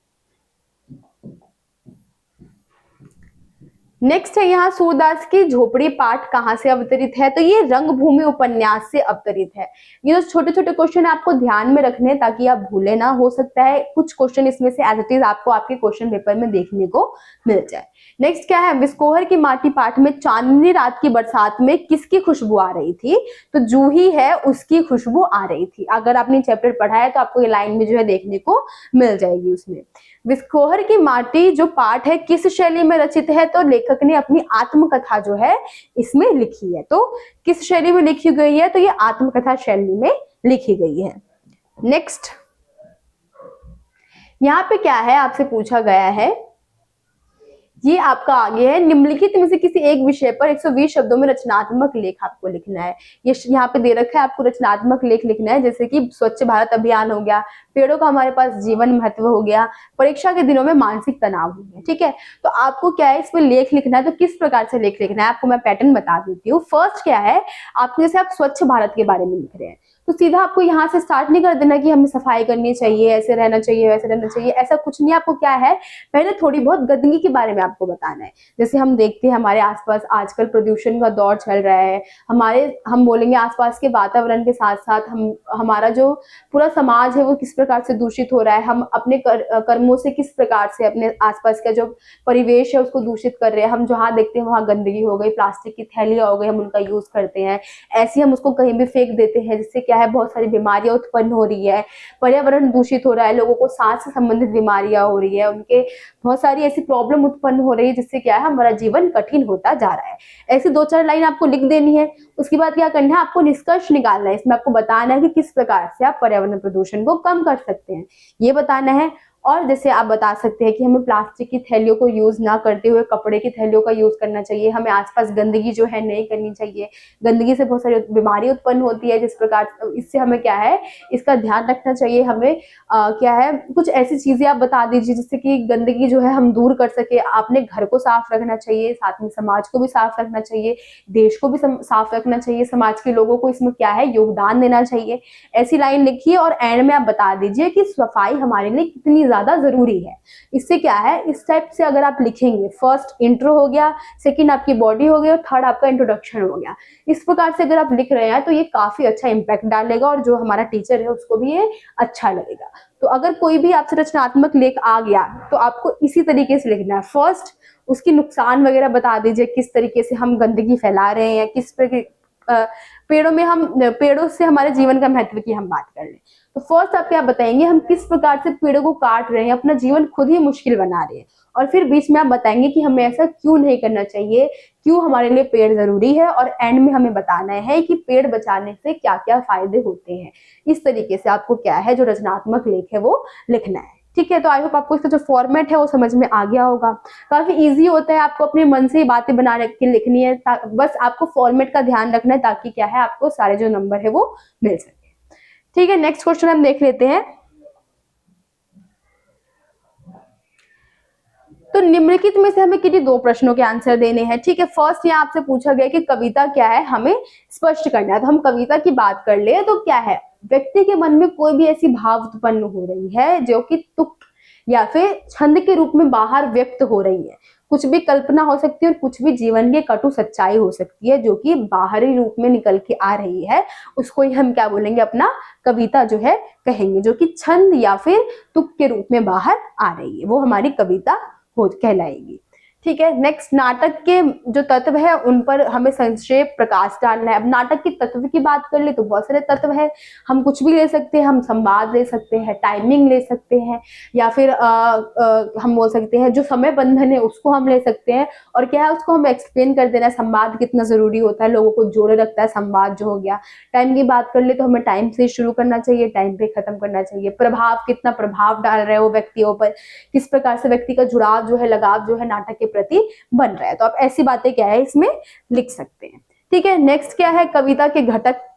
A: नेक्स्ट है यहाँ सूरदास की झोपड़ी पाठ कहाँ से अवतरित है? तो ये रंगभूमि उपन्यास से अवतरित है। ये जो छोटे छोटे क्वेश्चन आपको ध्यान में रखने ताकि आप भूले ना, हो सकता है कुछ क्वेश्चन इसमें से एज इट इज आपको आपके क्वेश्चन पेपर में देखने को मिल जाए। नेक्स्ट क्या है? बिस्कोहर की माटी पाठ में चांदनी रात की बरसात में किसकी खुशबू आ रही थी? तो जूही है उसकी खुशबू आ रही थी। अगर आपने चैप्टर पढ़ा है तो आपको ये लाइन में जो है देखने को मिल जाएगी उसमें। बिस्कोहर की माटी जो पाठ है किस शैली में रचित है? तो लेखक ने अपनी आत्मकथा जो है इसमें लिखी है। तो किस शैली में लिखी गई है? तो ये आत्मकथा शैली में लिखी गई है। नेक्स्ट यहाँ पे क्या है? आपसे पूछा गया है, ये आपका आगे है, निम्नलिखित में से किसी एक विषय पर 120 शब्दों में रचनात्मक लेख आपको लिखना है। ये यहाँ पे दे रखा है, आपको रचनात्मक लेख लिखना है, जैसे कि स्वच्छ भारत अभियान हो गया, पेड़ों का हमारे पास जीवन महत्व हो गया, परीक्षा के दिनों में मानसिक तनाव हो गया। ठीक है, तो आपको क्या है इसमें लेख लिखना है। तो किस प्रकार से लेख लिखना है आपको मैं पैटर्न बता देती हूँ। फर्स्ट क्या है, आपको जैसे आप स्वच्छ भारत के बारे में लिख रहे हैं, तो सीधा आपको यहाँ से स्टार्ट नहीं कर देना कि हमें सफाई करनी चाहिए, ऐसे रहना चाहिए, वैसे रहना चाहिए, ऐसा कुछ नहीं। आपको क्या है, पहले थोड़ी बहुत गंदगी के बारे में आपको बताना है। जैसे हम देखते हैं हमारे आसपास आजकल प्रदूषण का दौर चल रहा है, हम बोलेंगे आसपास के वातावरण के साथ साथ हमारा जो पूरा समाज है वो किस प्रकार से दूषित हो रहा है, हम अपने कर्मों से किस प्रकार से अपने आसपास का जो परिवेश है उसको दूषित कर रहे हैं। हम जहाँ देखते हैं वहां गंदगी हो गई, प्लास्टिक की थैलियां हो गई, हम उनका यूज करते हैं, ऐसे हम उसको कहीं भी फेंक देते हैं, जिससे क्या है बहुत सारी बीमारियां उत्पन्न हो रही है, पर्यावरण दूषित हो रहा है, लोगों को सांस से संबंधित बीमारियां हो रही है, उनके बहुत सारी ऐसी प्रॉब्लम उत्पन्न हो रही है, जिससे क्या है हमारा जीवन कठिन होता जा रहा है। ऐसी 2-4 लाइन आपको लिख देनी है। उसके बाद क्या करना है, आपको निष्कर्ष निकालना है, इसमें आपको बताना है कि किस प्रकार से आप पर्यावरण प्रदूषण को कम कर सकते हैं, ये बताना है। और जैसे आप बता सकते हैं कि हमें प्लास्टिक की थैलियों को यूज ना करते हुए कपड़े की थैलियों का यूज करना चाहिए, हमें आसपास गंदगी जो है नहीं करनी चाहिए, गंदगी से बहुत सारी बीमारी उत्पन्न होती है, जिस प्रकार इससे हमें क्या है इसका ध्यान रखना चाहिए। हमें क्या है कुछ ऐसी चीजें आप बता दीजिए जिससे कि गंदगी जो है हम दूर कर सके। आपने घर को साफ रखना चाहिए, साथ में समाज को भी साफ रखना चाहिए, देश को भी साफ रखना चाहिए, समाज के लोगों को इसमें क्या है योगदान देना चाहिए। ऐसी लाइन लिखिए और एंड में आप बता दीजिए कि सफाई हमारे लिए कितनी ज्यादा जरूरी है। इससे क्या है, इस टाइप से अगर आप लिखेंगे, फर्स्ट इंट्रो हो गया, सेकंड आपकी बॉडी हो गई और थर्ड आपका इंट्रोडक्शन हो गया, इस प्रकार से अगर आप लिख रहे हैं तो ये काफी अच्छा इंपैक्ट डालेगा और जो हमारा टीचर है उसको भी ये अच्छा लगेगा। तो अगर कोई भी आपसे रचनात्मक लेख आ गया तो आपको इसी तरीके से लिखना है। फर्स्ट उसकी नुकसान वगैरह बता दीजिए, किस तरीके से हम गंदगी फैला रहे हैं, किस पेड़ों से हमारे जीवन का महत्व की हम बात कर लें तो फर्स्ट आप क्या बताएंगे, हम किस प्रकार से पेड़ों को काट रहे हैं, अपना जीवन खुद ही मुश्किल बना रहे हैं। और फिर बीच में आप बताएंगे कि हमें ऐसा क्यों नहीं करना चाहिए, क्यों हमारे लिए पेड़ जरूरी है, और एंड में हमें बताना है कि पेड़ बचाने से क्या क्या फायदे होते हैं। इस तरीके से आपको क्या है जो रचनात्मक लेख है वो लिखना है। ठीक है, तो आई होप आपको इसका जो फॉर्मेट है वो समझ में आ गया होगा। काफी इजी होता है, आपको अपने मन से ही बातें बना के लिखनी है, बस आपको फॉर्मेट का ध्यान रखना है ताकि क्या है आपको सारे जो नंबर है वो मिल सके। ठीक है, नेक्स्ट क्वेश्चन हम देख लेते हैं। तो निम्नलिखित में से हमें किन्हीं 2 प्रश्नों के आंसर देने हैं। ठीक है, फर्स्ट यहाँ आपसे पूछा गया कि कविता क्या है, हमें स्पष्ट करना है। तो हम कविता की बात कर ले तो क्या है, व्यक्ति के मन में कोई भी ऐसी भाव उत्पन्न हो रही है जो कि तुक या फिर छंद के रूप में बाहर व्यक्त हो रही है। कुछ भी कल्पना हो सकती है और कुछ भी जीवन की कटु सच्चाई हो सकती है जो कि बाहरी रूप में निकल के आ रही है, उसको ही हम क्या बोलेंगे, अपना कविता जो है कहेंगे, जो कि छंद या फिर तुक के रूप में बाहर आ रही है, वो हमारी कविता हो कहलाएगी। ठीक है, नेक्स्ट नाटक के जो तत्व है उन पर हमें संक्षेप प्रकाश डालना है। अब नाटक के तत्व की बात कर ले तो बहुत सारे तत्व है, हम कुछ भी ले सकते हैं, हम संवाद ले सकते हैं, टाइमिंग ले सकते हैं, या फिर हम बोल सकते हैं जो समय बंधन है उसको हम ले सकते हैं, और क्या है उसको हम एक्सप्लेन कर देना है, संवाद कितना जरूरी होता है, लोगों को जोड़े रखता है संवाद जो हो गया। टाइम की बात कर ले तो हमें टाइम से शुरू करना चाहिए, टाइम पे खत्म करना चाहिए। प्रभाव, कितना प्रभाव डाल रहे हो व्यक्तियों पर, किस प्रकार से व्यक्ति का जुड़ाव जो है, लगाव जो है नाटक के प्रति बन रहा है, तो आप ऐसी बातें क्या है इसमें लिख सकते हैं। ठीक है, नेक्स्ट क्या है, कविता के घटक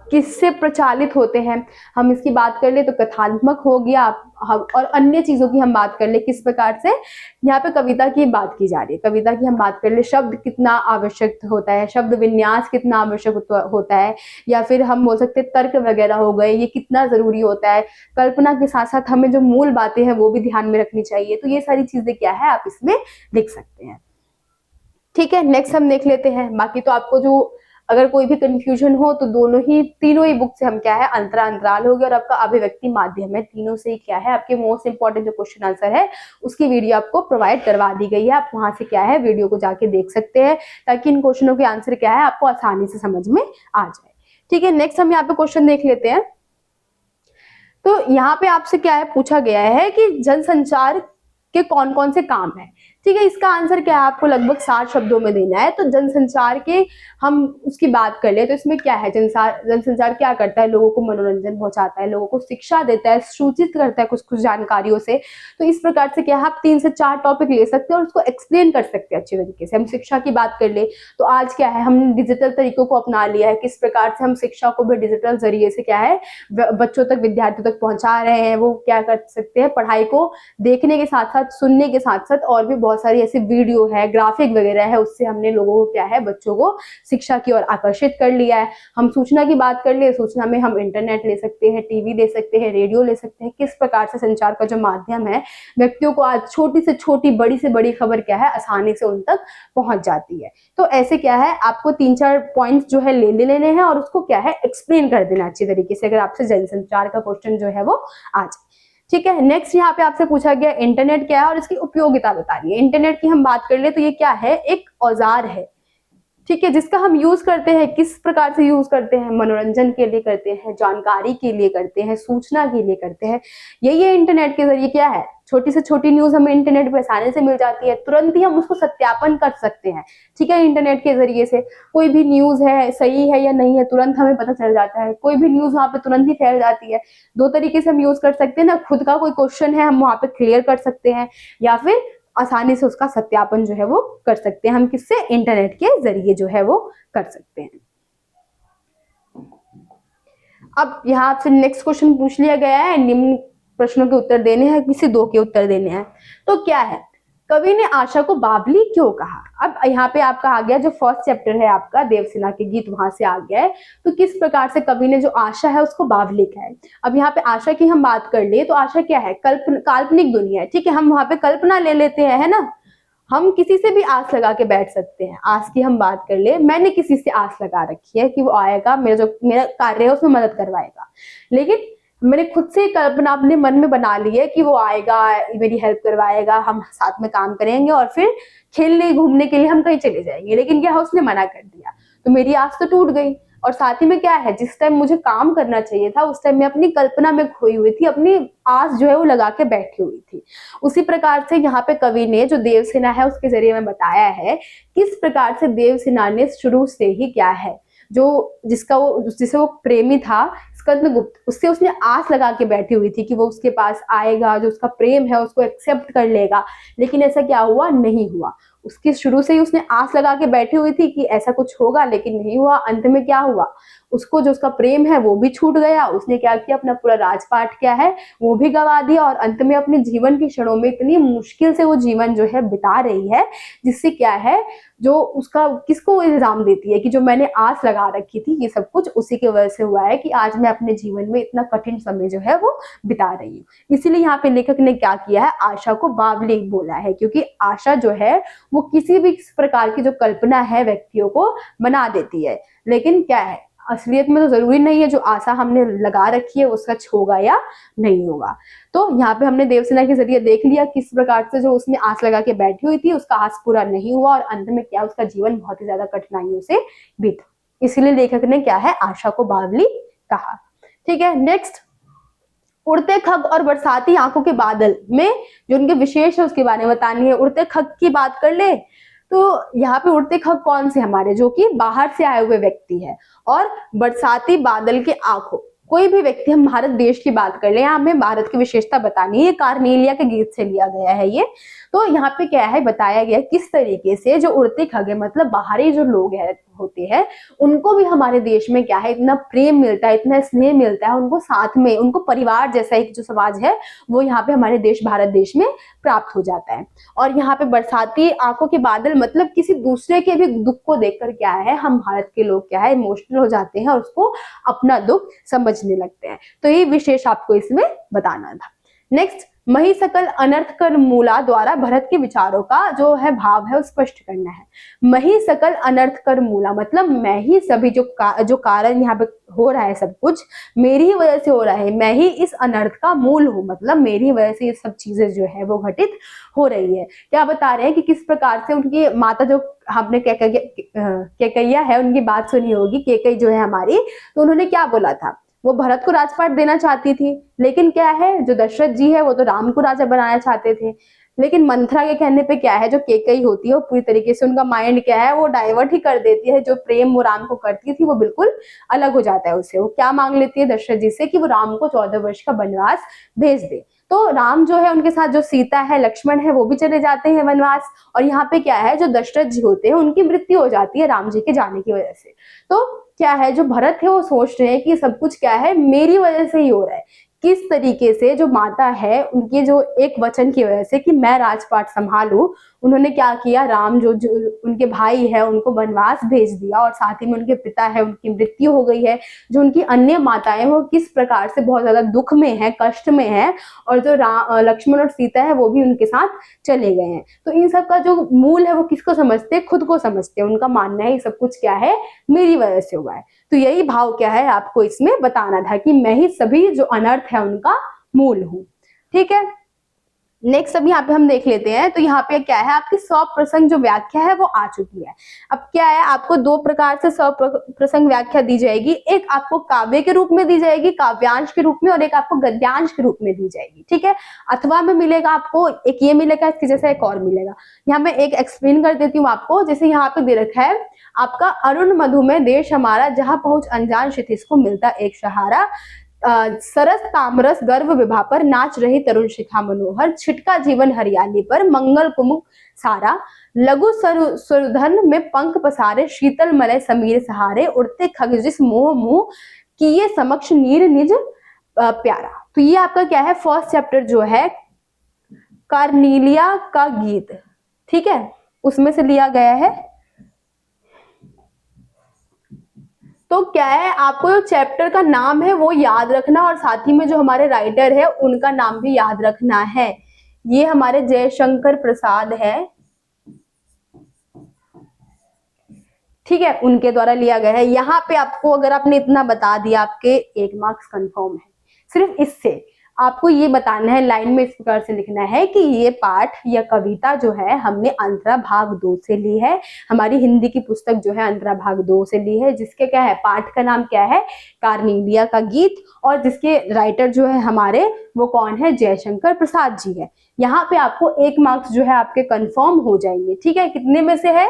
A: किससे प्रचालित होते हैं, हम इसकी बात कर ले तो कथात्मक हो गया, और अन्य चीजों की हम बात कर ले किस प्रकार से यहाँ पे कविता की बात की जा रही है, कविता की हम बात कर ले शब्द कितना आवश्यक होता है, शब्द विन्यास कितना आवश्यक होता है, या फिर हम बोल सकते हैं तर्क वगैरह हो गए, ये कितना जरूरी होता है, कल्पना के साथ साथ हमें जो मूल बातें हैं वो भी ध्यान में रखनी चाहिए। तो ये सारी चीजें क्या है आप इसमें लिख सकते हैं। ठीक है, नेक्स्ट हम देख लेते हैं। बाकी तो आपको जो अगर कोई भी कंफ्यूजन हो तो तीनों ही बुक से हम क्या है अंतराल हो गया और आपका अभिव्यक्ति माध्यम है, तीनों से ही क्या है आपके मोस्ट इंपॉर्टेंट जो क्वेश्चन आंसर है उसकी वीडियो आपको प्रोवाइड करवा दी गई है, आप वहां से क्या है वीडियो को जाके देख सकते हैं ताकि इन क्वेश्चनों के आंसर क्या है आपको आसानी से समझ में आ जाए। ठीक है, नेक्स्ट हम यहाँ पे क्वेश्चन देख लेते हैं। तो यहाँ पे आपसे क्या है पूछा गया है कि जनसंचार के कौन कौन से काम है। ठीक है, इसका आंसर क्या है आपको लगभग 7 शब्दों में देना है। तो जनसंचार के हम उसकी बात कर ले तो इसमें क्या है, जनसंचार क्या करता है, लोगों को मनोरंजन पहुंचाता है, लोगों को शिक्षा देता है, सूचित करता है कुछ जानकारियों से। तो इस प्रकार से क्या है आप 3 से 4 टॉपिक ले सकते हैं और उसको एक्सप्लेन कर सकते हैं अच्छे तरीके से। हम शिक्षा की बात कर ले तो आज क्या है हमने डिजिटल तरीकों को अपना लिया है, किस प्रकार से हम शिक्षा को भी डिजिटल जरिए से क्या है बच्चों तक, विद्यार्थियों तक पहुंचा रहे हैं। वो क्या कर सकते हैं, पढ़ाई को देखने के साथ साथ, सुनने के साथ साथ और भी बहुत बहुत सारी ऐसी वीडियो है, ग्राफिक वगैरह है, उससे हमने लोगों को क्या है, बच्चों को शिक्षा की ओर आकर्षित कर लिया है। हम सूचना की बात कर ले, सूचना में हम इंटरनेट ले सकते हैं, टीवी ले सकते हैं, रेडियो ले सकते हैं। किस प्रकार से संचार का जो माध्यम है, व्यक्तियों को आज छोटी से छोटी, बड़ी से बड़ी खबर क्या है, आसानी से उन तक पहुंच जाती है। तो ऐसे क्या है, आपको 3-4 पॉइंट्स जो है ले लेने हैं और उसको क्या है, एक्सप्लेन कर देना अच्छी तरीके से, अगर आपसे जनसंचार का क्वेश्चन जो है वो आ जाए। ठीक है, नेक्स्ट यहाँ पे आपसे पूछा गया इंटरनेट क्या है और इसकी उपयोगिता बताइए। इंटरनेट की हम बात कर ले तो ये क्या है, एक औजार है, ठीक है, जिसका हम यूज करते हैं। किस प्रकार से यूज करते हैं, मनोरंजन के लिए करते हैं, जानकारी के लिए करते हैं, सूचना के लिए करते हैं। यही है इंटरनेट के जरिए क्या है, छोटी से छोटी न्यूज हमें इंटरनेट पे आसानी से मिल जाती है, तुरंत ही हम उसको सत्यापन कर सकते हैं। ठीक है, इंटरनेट के जरिए से कोई भी न्यूज है, सही है या नहीं है, तुरंत हमें पता चल जाता है। कोई भी न्यूज वहां पे तुरंत ही फैल जाती है। दो तरीके से हम यूज कर सकते हैं ना, खुद का कोई क्वेश्चन है हम वहां पे क्लियर कर सकते हैं, या फिर आसानी से उसका सत्यापन जो है वो कर सकते हैं। हम किससे, इंटरनेट के जरिए जो है वो कर सकते हैं। अब यहाँ आपसे नेक्स्ट क्वेश्चन पूछ लिया गया है, निम्न प्रश्नों के उत्तर देने हैं, किसी 2 के उत्तर देने हैं। तो क्या है, कवि ने आशा को बावली क्यों कहा? अब यहाँ पे आपका आ गया, जो फर्स्ट चैप्टर है आपका देवसेना के गीत, वहां से आ गया है। तो किस प्रकार से कवि ने जो आशा है उसको बावली कहा है। अब यहाँ पे आशा की हम बात कर ले तो आशा क्या है, काल्पनिक दुनिया है। ठीक है, हम वहां पे कल्पना ले लेते हैं, है ना, हम किसी से भी आस लगा के बैठ सकते हैं। आस की हम बात कर ले, मैंने किसी से आस लगा रखी है कि वो आएगा, मेरा कार्य है उसमें मदद करवाएगा, लेकिन मैंने खुद से कल्पना अपने मन में बना ली है कि वो आएगा, मेरी हेल्प करवाएगा, हम साथ में काम करेंगे और फिर खेलने घूमने के लिए हम कहीं चले जाएंगे। लेकिन क्या है, उसने मना कर दिया, तो मेरी आस तो टूट गई। और साथ ही में क्या है, जिस टाइम मुझे काम करना चाहिए था उस टाइम मैं अपनी कल्पना में खोई हुई थी, अपनी आस जो है वो लगा के बैठी हुई थी। उसी प्रकार से यहाँ पे कवि ने जो देवसेना है उसके जरिए में बताया है किस प्रकार से देवसेना ने शुरू से ही क्या है, जो जिसे वो प्रेमी था स्कंदगुप्त, उससे उसने आस लगा के बैठी हुई थी कि वो उसके पास आएगा, जो उसका प्रेम है उसको एक्सेप्ट कर लेगा। लेकिन ऐसा क्या हुआ, नहीं हुआ। उसकी शुरू से ही उसने आस लगा के बैठी हुई थी कि ऐसा कुछ होगा, लेकिन नहीं हुआ। अंत में क्या हुआ, उसको जो उसका प्रेम है वो भी छूट गया। उसने क्या किया, अपना पूरा राजपाट क्या है वो भी गवा दिया, और अंत में अपने जीवन की क्षणों में इतनी मुश्किल से वो जीवन जो है बिता रही है, जिससे क्या है, जो उसका किसको इल्जाम देती है कि जो मैंने आस लगा रखी थी, ये सब कुछ उसी की वजह से हुआ है कि आज मैं अपने जीवन में इतना कठिन समय जो है वो बिता रही हूँ। इसीलिए यहाँ पे लेखक ने क्या किया है, आशा को बावली बोला है, क्योंकि आशा जो है वो किसी भी प्रकार की जो कल्पना है व्यक्तियों को बना देती है। लेकिन क्या है, असलियत में तो जरूरी नहीं है जो आशा हमने लगा रखी है वो सच होगा या नहीं होगा। तो यहाँ पे हमने देवसेना के जरिए देख लिया किस प्रकार से जो उसने आस लगा के बैठी हुई थी उसका आस पूरा नहीं हुआ, और अंत में क्या, उसका जीवन बहुत ही ज्यादा कठिनाइयों से बीता। इसीलिए लेखक ने क्या है, आशा को बावली कहा। ठीक है, नेक्स्ट, उड़ते खग और बरसाती आंखों के बादल में जो उनके विशेष है उसके बारे में बतानी है। उड़ते खग की बात कर ले तो यहाँ पे उड़ते खग कौन से हमारे, जो कि बाहर से आए हुए व्यक्ति है, और बरसाती बादल के आंखों, कोई भी व्यक्ति, हम भारत देश की बात कर ले, यहाँ हमें भारत की विशेषता बतानी है। कार्नेलिया के गीत से लिया गया है ये। तो यहाँ पे क्या है, बताया गया किस तरीके से जो उड़ते खग है, मतलब बाहरी जो लोग है होते हैं, उनको भी हमारे देश में क्या है, इतना प्रेम मिलता है, इतना स्नेह मिलता है, उनको साथ में, उनको परिवार जैसा एक जो समाज है वो यहाँ पे हमारे देश, भारत देश में प्राप्त हो जाता है। और यहाँ पे बरसाती आंखों के बादल मतलब किसी दूसरे के भी दुख को देखकर क्या है, हम भारत के लोग क्या है, इमोशनल हो जाते हैं और उसको अपना दुख समझने लगते हैं। तो ये विशेष आपको इसमें बताना था। नेक्स्ट, मही सकल अनर्थ कर मूला द्वारा भरत के विचारों का जो है भाव है वो स्पष्ट करना है। मही सकल अनर्थ कर मूला मतलब मैं ही सभी जो कारण यहाँ पे हो रहा है, सब कुछ मेरी ही वजह से हो रहा है, मैं ही इस अनर्थ का मूल हूँ, मतलब मेरी वजह से ये सब चीजें जो है वो घटित हो रही है। क्या बता रहे हैं कि किस प्रकार से उनकी माता, जो हमने केकैया है उनकी बात सुनी होगी, केकई जो है हमारी, तो उन्होंने क्या बोला था, वो भरत को राजपाट देना चाहती थी, लेकिन क्या है, जो दशरथ जी है वो तो राम को राजा बनाना चाहते थे। लेकिन मंथरा के कहने पे क्या है, जो केकई होती है वो पूरी तरीके से उनका माइंड क्या है, वो डाइवर्ट ही कर देती है। जो प्रेम वो राम को करती थी वो बिल्कुल अलग हो जाता है उससे। वो क्या मांग लेती है दशरथ जी से कि वो राम को 14 वर्ष का वनवास भेज दे। तो राम जो है उनके साथ जो सीता है, लक्ष्मण है, वो भी चले जाते हैं वनवास। और यहाँ पे क्या है, जो दशरथ जी होते हैं उनकी मृत्यु हो जाती है राम जी के जाने की वजह से। तो क्या है, जो भरत है वो सोच रहे हैं कि सब कुछ क्या है, मेरी वजह से ही हो रहा है। किस तरीके से जो माता है उनके जो एक वचन की वजह से कि मैं राजपाट संभालूं, उन्होंने क्या किया, राम जो उनके भाई है उनको वनवास भेज दिया, और साथ ही में उनके पिता है उनकी मृत्यु हो गई है। जो उनकी अन्य माताएं वो किस प्रकार से बहुत ज्यादा दुख में है, कष्ट में है, और जो लक्ष्मण और सीता है वो भी उनके साथ चले गए हैं। तो इन सब का जो मूल है वो किसको समझते हैं, खुद को समझते हैं। उनका मानना है ये सब कुछ क्या है, मेरी वजह से हुआ है। तो यही भाव क्या है आपको इसमें बताना था कि मैं ही सभी जो अनर्थ है उनका मूल हूं। ठीक है, नेक्स्ट अब यहाँ पे हम देख लेते हैं। तो यहाँ पे क्या है, आपकी सौ प्रसंग जो व्याख्या है वो आ चुकी है। अब क्या है, आपको दो प्रकार से सौ प्रसंग व्याख्या दी जाएगी। एक आपको काव्य के रूप में दी जाएगी, काव्यांश के रूप में, और एक आपको गद्यांश के रूप में दी जाएगी। ठीक है, अथवा में मिलेगा आपको, एक ये मिलेगा, इसके जैसा एक और मिलेगा। यहाँ मैं एक एक्सप्लेन कर देती हूँ आपको। जैसे यहाँ पे दे रखा है आपका, अरुण मधुमेह देश हमारा, जहां पहुंच अनजान क्षितिज को मिलता एक सहारा, सरस तामरस गर्व विभा पर, नाच रही तरुण शिखा मनोहर, छिटका जीवन हरियाली पर, मंगल कुमुक सारा, लघु सुरधन में पंख पसारे, शीतल मलय समीर सहारे, उड़ते खग जिस मोह मुंह, किए समक्ष नीर निज प्यारा। तो ये आपका क्या है, फर्स्ट चैप्टर जो है कार्निलिया का गीत, ठीक है, उसमें से लिया गया है। तो क्या है, आपको जो चैप्टर का नाम है वो याद रखना, और साथ ही में जो हमारे राइटर है उनका नाम भी याद रखना है। ये हमारे जयशंकर प्रसाद है, ठीक है, उनके द्वारा लिया गया है। यहाँ पे आपको अगर आपने इतना बता दिया, आपके 1 मार्क्स कंफर्म है। सिर्फ इससे आपको ये बताना है, लाइन में इस प्रकार से लिखना है कि ये पाठ या कविता जो है हमने अंतरा भाग 2 से ली है। हमारी हिंदी की पुस्तक जो है अंतरा भाग 2 से ली है, जिसके क्या है, पाठ का नाम क्या है, कार्निलिया का गीत, और जिसके राइटर जो है हमारे वो कौन है, जयशंकर प्रसाद जी है। यहाँ पे आपको 1 मार्क्स जो है आपके कंफर्म हो जाएंगे। ठीक है, कितने में से है,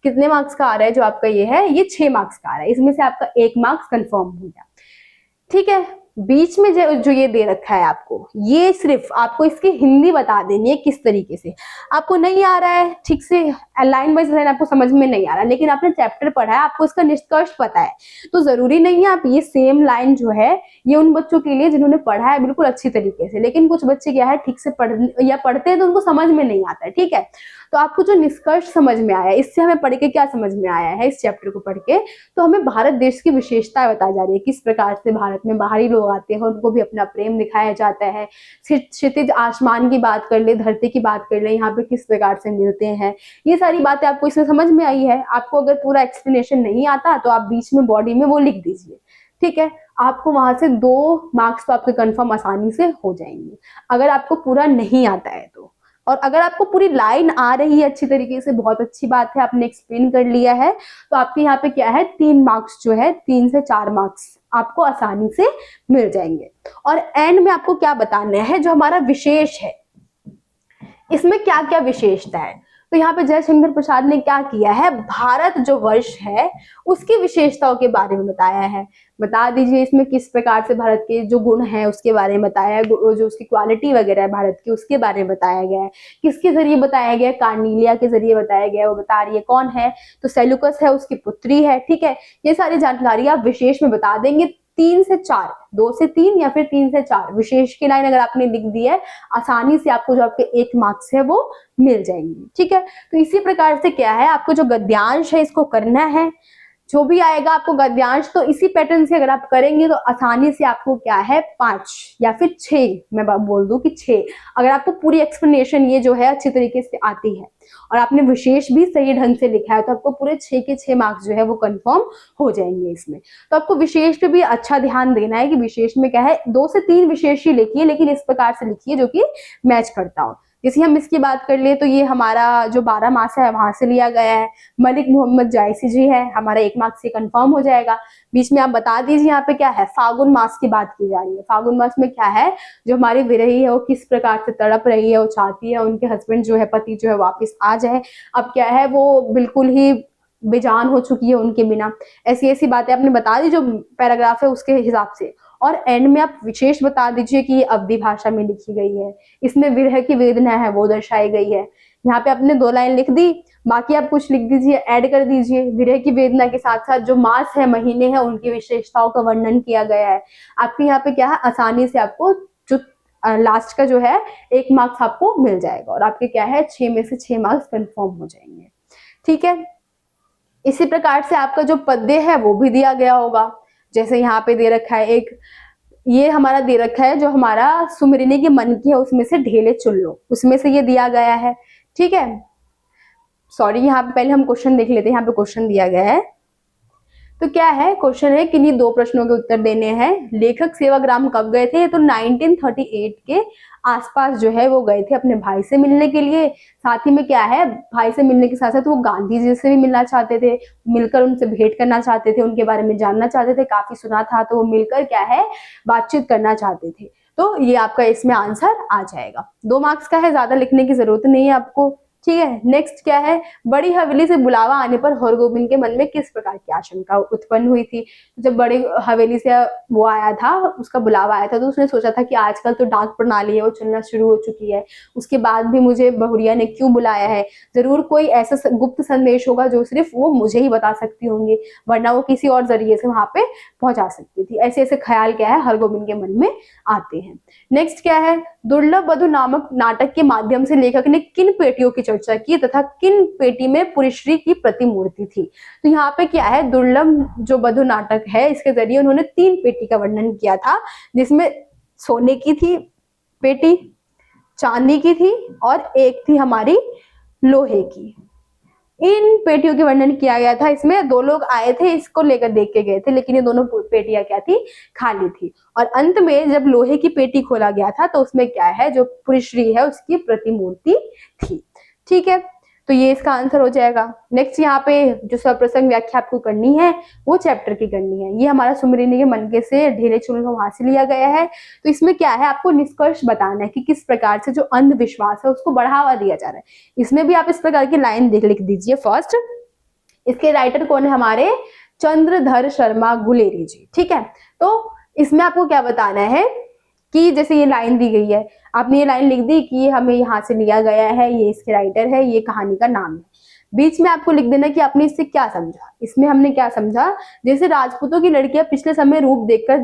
A: कितने मार्क्स का आ रहा है जो आपका ये है, ये 6 मार्क्स का आ रहा है, इसमें से आपका 1 मार्क्स कंफर्म हो गया। ठीक है, बीच में जो ये दे रखा है आपको, ये सिर्फ आपको इसकी हिंदी बता देनी है किस तरीके से। आपको नहीं आ रहा है ठीक से, लाइन वाइज लाइन आपको समझ में नहीं आ रहा, लेकिन आपने चैप्टर पढ़ा है, आपको इसका निष्कर्ष पता है, तो जरूरी नहीं है आप ये सेम लाइन जो है ये उन बच्चों के लिए जिन्होंने पढ़ा है बिल्कुल अच्छी तरीके से। लेकिन कुछ बच्चे क्या है, ठीक से पढ़ते हैं तो उनको समझ में नहीं आता है। ठीक है, तो आपको जो निष्कर्ष समझ में आया, इससे हमें पढ़ के क्या समझ में आया है, इस चैप्टर को पढ़ के, तो हमें भारत देश की विशेषता बताई जा रही है, किस प्रकार से भारत में बाहरी लोग आते हैं, उनको भी अपना प्रेम दिखाया जाता है। क्षितिज आसमान की बात कर ले, धरती की बात कर ले, यहाँ पे किस प्रकार से मिलते हैं, ये सारी बातें आपको इसमें समझ में आई है। आपको अगर पूरा एक्सप्लेनेशन नहीं आता तो आप बीच में बॉडी में वो लिख दीजिए। ठीक है, आपको वहां से 2 मार्क्स तो आपके कंफर्म आसानी से हो जाएंगे, अगर आपको पूरा नहीं आता है तो। और अगर आपको पूरी लाइन आ रही है अच्छी तरीके से, बहुत अच्छी बात है, आपने एक्सप्लेन कर लिया है, तो आपके यहाँ पे क्या है, 3 मार्क्स जो है, 3 से 4 मार्क्स आपको आसानी से मिल जाएंगे। और एंड में आपको क्या बताना है, जो हमारा विशेष है इसमें क्या क्या विशेषता है। तो यहाँ पे जयशंकर प्रसाद ने क्या किया है, भारत जो वर्ष है उसकी विशेषताओं के बारे में बताया है। बता दीजिए इसमें किस प्रकार से भारत के जो गुण हैं उसके बारे में बताया है, जो उसकी क्वालिटी वगैरह है भारत की उसके बारे में बताया गया है। किसके जरिए बताया गया है, कार्निलिया के जरिए बताया गया है। वो बता रही है कौन है, तो सेल्यूकस है, उसकी पुत्री है। ठीक है, ये सारी जानकारी आप विशेष में बता देंगे। 3 से 4, 2 से 3 या फिर 3 से 4 विशेष की लाइन अगर आपने लिख दी है, आसानी से आपको जो आपके 1 मार्क्स है वो मिल जाएंगे। ठीक है, तो इसी प्रकार से क्या है, आपको जो गद्यांश है इसको करना है। जो भी आएगा आपको गद्यांश, तो इसी पैटर्न से अगर आप करेंगे तो आसानी से आपको क्या है, 5 या फिर 6, मैं बोल दूं कि 6, अगर आपको पूरी एक्सप्लेनेशन ये जो है अच्छी तरीके से आती है और आपने विशेष भी सही ढंग से लिखा है, तो आपको पूरे 6 के 6 मार्क्स जो है वो कंफर्म हो जाएंगे इसमें। तो आपको विशेष पे भी अच्छा ध्यान देना है कि विशेष में क्या है, 2 से 3 विशेष ही लिखिए, लेकिन इस प्रकार से लिखिए जो कि मैच करता हो। जैसे हम इसकी बात कर ले तो ये हमारा जो 12 मास है वहां से लिया गया है। मलिक मोहम्मद जायसी जी है, हमारा 1 मार्क्स से कंफर्म हो जाएगा। बीच में आप बता दीजिए यहाँ पे क्या है, फागुन मास की बात की जा रही है। फागुन मास में क्या है, जो हमारी विरही है वो किस प्रकार से तड़प रही है, वो चाहती है उनके हस्बैंड जो है, पति जो है वापिस आ जाए। अब क्या है, वो बिल्कुल ही बेजान हो चुकी है उनके बिना। ऐसी ऐसी बातें आपने बता दी जो पैराग्राफ है उसके हिसाब से। और एंड में आप विशेष बता दीजिए कि ये अवधी भाषा में लिखी गई है, इसमें विरह की वेदना है वो दर्शाई गई है। यहाँ पे आपने 2 लाइन लिख दी, बाकी आप कुछ लिख दीजिए, ऐड कर दीजिए। विरह की वेदना के साथ साथ जो मास है, महीने हैं, उनकी विशेषताओं का वर्णन किया गया है। आपके यहाँ पे क्या है, आसानी से आपको जो लास्ट का जो है 1 मार्क्स आपको मिल जाएगा और आपके क्या है 6 में से 6 मार्क्स कंफर्म हो जाएंगे। ठीक है, इसी प्रकार से आपका जो पद्य है वो भी दिया गया होगा। जैसे यहाँ पे दे रखा है एक, ये हमारा दे रखा है जो हमारा सुमिरनी के मन की है उसमें से ढेले चुन लो, उसमें से ये दिया गया है। ठीक है, सॉरी यहाँ पे पहले हम क्वेश्चन देख लेते हैं। यहाँ पे क्वेश्चन दिया गया है, तो क्या है क्वेश्चन है, किन्हीं 2 प्रश्नों के उत्तर देने हैं। लेखक सेवाग्राम कब गए थे? तो 1938 के आसपास जो है वो गए थे अपने भाई से मिलने के लिए। साथ ही में क्या है, भाई से मिलने के साथ साथ वो गांधी जी से भी मिलना चाहते थे, मिलकर उनसे भेंट करना चाहते थे, उनके बारे में जानना चाहते थे, काफी सुना था तो वो मिलकर क्या है बातचीत करना चाहते थे। तो ये आपका इसमें आंसर आ जाएगा। 2 मार्क्स का है, ज्यादा लिखने की जरूरत नहीं है आपको। ठीक है, नेक्स्ट क्या है, बड़ी हवेली से बुलावा आने पर हरगोबिंद के मन में किस प्रकार की आशंका उत्पन्न हुई थी? जब बड़ी हवेली से वो आया था, उसका बुलावा आया था, तो उसने सोचा था कि आजकल तो डाक प्रणाली है वो चलना शुरू हो चुकी है, उसके बाद भी मुझे बहुरिया ने क्यों बुलाया है? जरूर कोई ऐसा गुप्त संदेश होगा जो सिर्फ वो मुझे ही बता सकती होंगी, वरना वो किसी और जरिए से वहां पे पहुंचा सकती थी। ऐसे ऐसे ख्याल क्या है हरगोबिंद के मन में आते हैं। नेक्स्ट क्या है, दुर्लभ बधु नामक नाटक के माध्यम से लेखक ने किन पेटियों की चर्चा की तथा किन पेटी में पुरुश्री की प्रतिमूर्ति थी? तो यहाँ पे क्या है, दुर्लभ जो बधु नाटक है इसके जरिए उन्होंने 3 पेटी का वर्णन किया था, जिसमें सोने की थी पेटी, चांदी की थी और एक थी हमारी लोहे की। इन पेटियों के वर्णन किया गया था। इसमें 2 लोग आए थे, इसको लेकर देख के गए थे, लेकिन ये दोनों पेटियां क्या थी, खाली थी। और अंत में जब लोहे की पेटी खोला गया था तो उसमें क्या है, जो पुरुश्री है उसकी प्रतिमूर्ति थी। ठीक है, तो ये इसका आंसर हो जाएगा। नेक्स्ट यहाँ पे जो सप्रसंग व्याख्या आपको करनी है वो चैप्टर की करनी है। ये हमारा सुमिरनी के मन के से ढेले चुन लो वहां से लिया गया है। तो इसमें क्या है, आपको निष्कर्ष बताना है कि किस प्रकार से जो अंधविश्वास है उसको बढ़ावा दिया जा रहा है। इसमें भी आप इस प्रकार की लाइन लिख दीजिए। फर्स्ट, इसके राइटर कौन है, हमारे चंद्रधर शर्मा गुलेरी जी। ठीक है, तो इसमें आपको क्या बताना है कि जैसे ये लाइन दी गई है, आपने ये लाइन लिख दी कि ये हमें यहाँ से लिया गया है, ये इसके राइटर है, ये कहानी का नाम है। बीच में आपको लिख देना कि आपने इससे क्या समझा। इसमें हमने क्या समझा, जैसे राजपूतों की लड़कियां पिछले समय रूप देखकर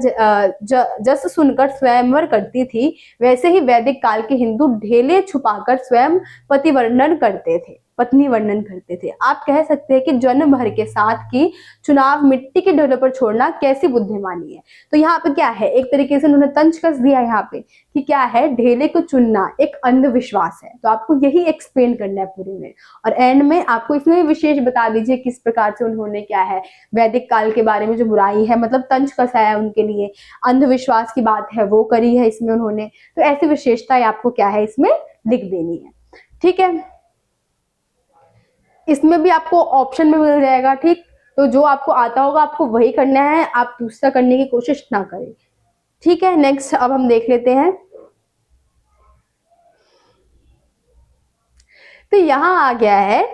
A: जस सुनकर स्वयंवर करती थी, वैसे ही वैदिक काल के हिंदू ढेले छुपाकर स्वयं पति वर्णन करते थे, पत्नी वर्णन करते थे। आप कह सकते हैं कि जन्म भर के साथ की चुनाव मिट्टी के ढेलों पर छोड़ना कैसी बुद्धिमानी है। तो यहाँ पे क्या है, एक तरीके से उन्होंने तंज कस दिया यहाँ पे कि क्या है, ढेले को चुनना एक अंधविश्वास है। तो आपको यही एक्सप्लेन करना है पूरे में, और एंड में आपको इसमें विशेष बता दीजिए किस प्रकार से उन्होंने क्या है वैदिक काल के बारे में जो बुराई है, मतलब तंज कसा है उनके लिए, अंधविश्वास की बात है वो करी है इसमें उन्होंने। तो ऐसी विशेषताएं आपको क्या है इसमें लिख देनी है। ठीक है, इसमें भी आपको ऑप्शन में मिल जाएगा। ठीक, तो जो आपको आता होगा आपको वही करना है, आप दूसरा करने की कोशिश ना करें। ठीक है, नेक्स्ट अब हम देख लेते हैं। तो यहां आ गया है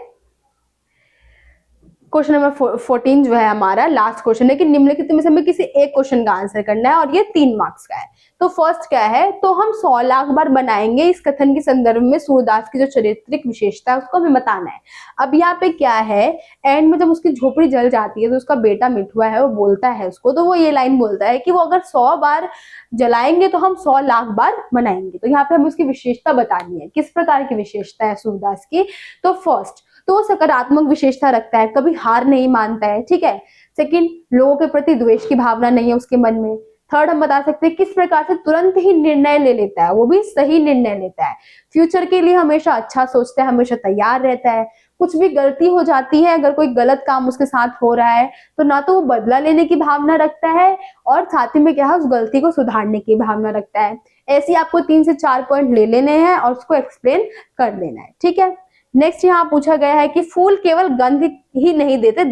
A: क्वेश्चन नंबर 14 जो है हमारा लास्ट क्वेश्चन है कि निम्नलिखित में से हमें किसी एक क्वेश्चन का आंसर करना है और ये 3 मार्क्स का है। तो फर्स्ट क्या है, तो हम 100 लाख बार बनाएंगे, इस कथन के संदर्भ में सूरदास की जो चारित्रिक विशेषता है उसको हमें बताना है। अब यहाँ पे क्या है, एंड में जब उसकी झोपड़ी जल जाती है तो उसका बेटा मिठुआ है वो बोलता है उसको, तो वो ये लाइन बोलता है कि वो अगर 100 बार जलाएंगे तो हम 100 लाख बार बनाएंगे। तो यहाँ पे हमें उसकी विशेषता बतानी है, किस प्रकार की विशेषता है सूरदास की। तो फर्स्ट, तो सकारात्मक विशेषता रखता है, कभी हार नहीं मानता है। ठीक है, सेकंड, लोगों के प्रति द्वेष की भावना नहीं है उसके मन में। थर्ड, हम बता सकते हैं किस प्रकार से तुरंत ही निर्णय ले लेता है, वो भी सही निर्णय लेता है, फ्यूचर के लिए हमेशा अच्छा सोचता है, हमेशा तैयार रहता है। कुछ भी गलती हो जाती है, अगर कोई गलत काम उसके साथ हो रहा है तो ना तो वो बदला लेने की भावना रखता है और साथ ही में क्या है उस गलती को सुधारने की भावना रखता है। ऐसे आपको 3 से 4 पॉइंट ले लेने हैं और उसको एक्सप्लेन कर देना है। ठीक है, नेक्स्ट यहाँ पूछा गया है कि फूल केवल गंध ही नहीं देते,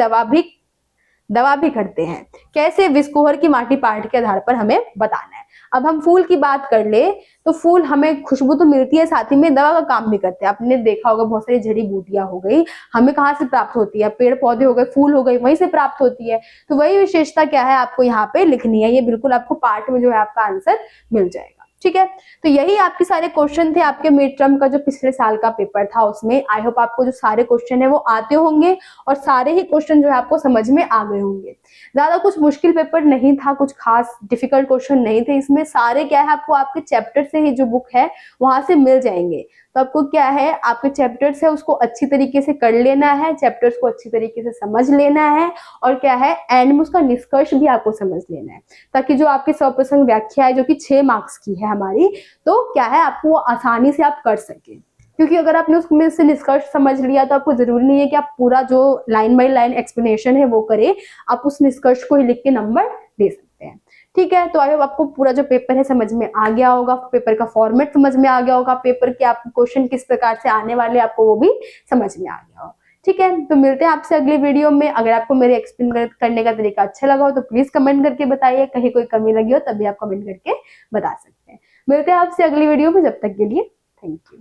A: दवा भी करते हैं, कैसे? विस्कोहर की माटी पार्ट के आधार पर हमें बताना है। अब हम फूल की बात कर ले तो फूल हमें खुशबू तो मिलती है, साथ ही में दवा का काम भी करते हैं। आपने देखा होगा बहुत सारी जड़ी बूटियां हो गई, हमें कहाँ से प्राप्त होती है, पेड़ पौधे हो गए, फूल हो गए, वहीं से प्राप्त होती है। तो वही विशेषता क्या है आपको यहाँ पे लिखनी है, ये बिल्कुल आपको पार्ट में जो है आपका आंसर मिल जाएगा। ठीक है, तो यही आपके सारे क्वेश्चन थे आपके मिड टर्म का जो पिछले साल का पेपर था उसमें। आई होप आपको जो सारे क्वेश्चन है वो आते होंगे और सारे ही क्वेश्चन जो है आपको समझ में आ गए होंगे। ज्यादा कुछ मुश्किल पेपर नहीं था, कुछ खास डिफिकल्ट क्वेश्चन नहीं थे इसमें, सारे क्या है आपको आपके चैप्टर से ही जो बुक है वहां से मिल जाएंगे। तो आपको क्या है, आपके चैप्टर्स है उसको अच्छी तरीके से कर लेना है, चैप्टर्स को अच्छी तरीके से समझ लेना है, और क्या है एंड में उसका निष्कर्ष भी आपको समझ लेना है, ताकि जो आपकी स्वप्रसंग व्याख्या है जो कि 6 मार्क्स की है हमारी, तो क्या है आपको वो आसानी से आप कर सके। क्योंकि अगर आपने उसमें से निष्कर्ष समझ लिया तो आपको जरूरी नहीं है कि आप पूरा जो लाइन बाय लाइन एक्सप्लेनेशन है वो करें, आप उस निष्कर्ष को ही लिख के नंबर दे सकते हैं। ठीक है, तो आई होप आपको पूरा जो पेपर है समझ में आ गया होगा, पेपर का फॉर्मेट समझ में आ गया होगा, पेपर के आप क्वेश्चन किस प्रकार से आने वाले आपको वो भी समझ में आ गया होगा। ठीक है, तो मिलते हैं आपसे अगली वीडियो में। अगर आपको मेरे एक्सप्लेन करने का तरीका अच्छा लगा हो तो प्लीज कमेंट करके बताइए, कहीं कोई कमी लगी हो तभी आप कमेंट करके बता सकते हैं। मिलते हैं आपसे अगली वीडियो में, जब तक के लिए थैंक यू।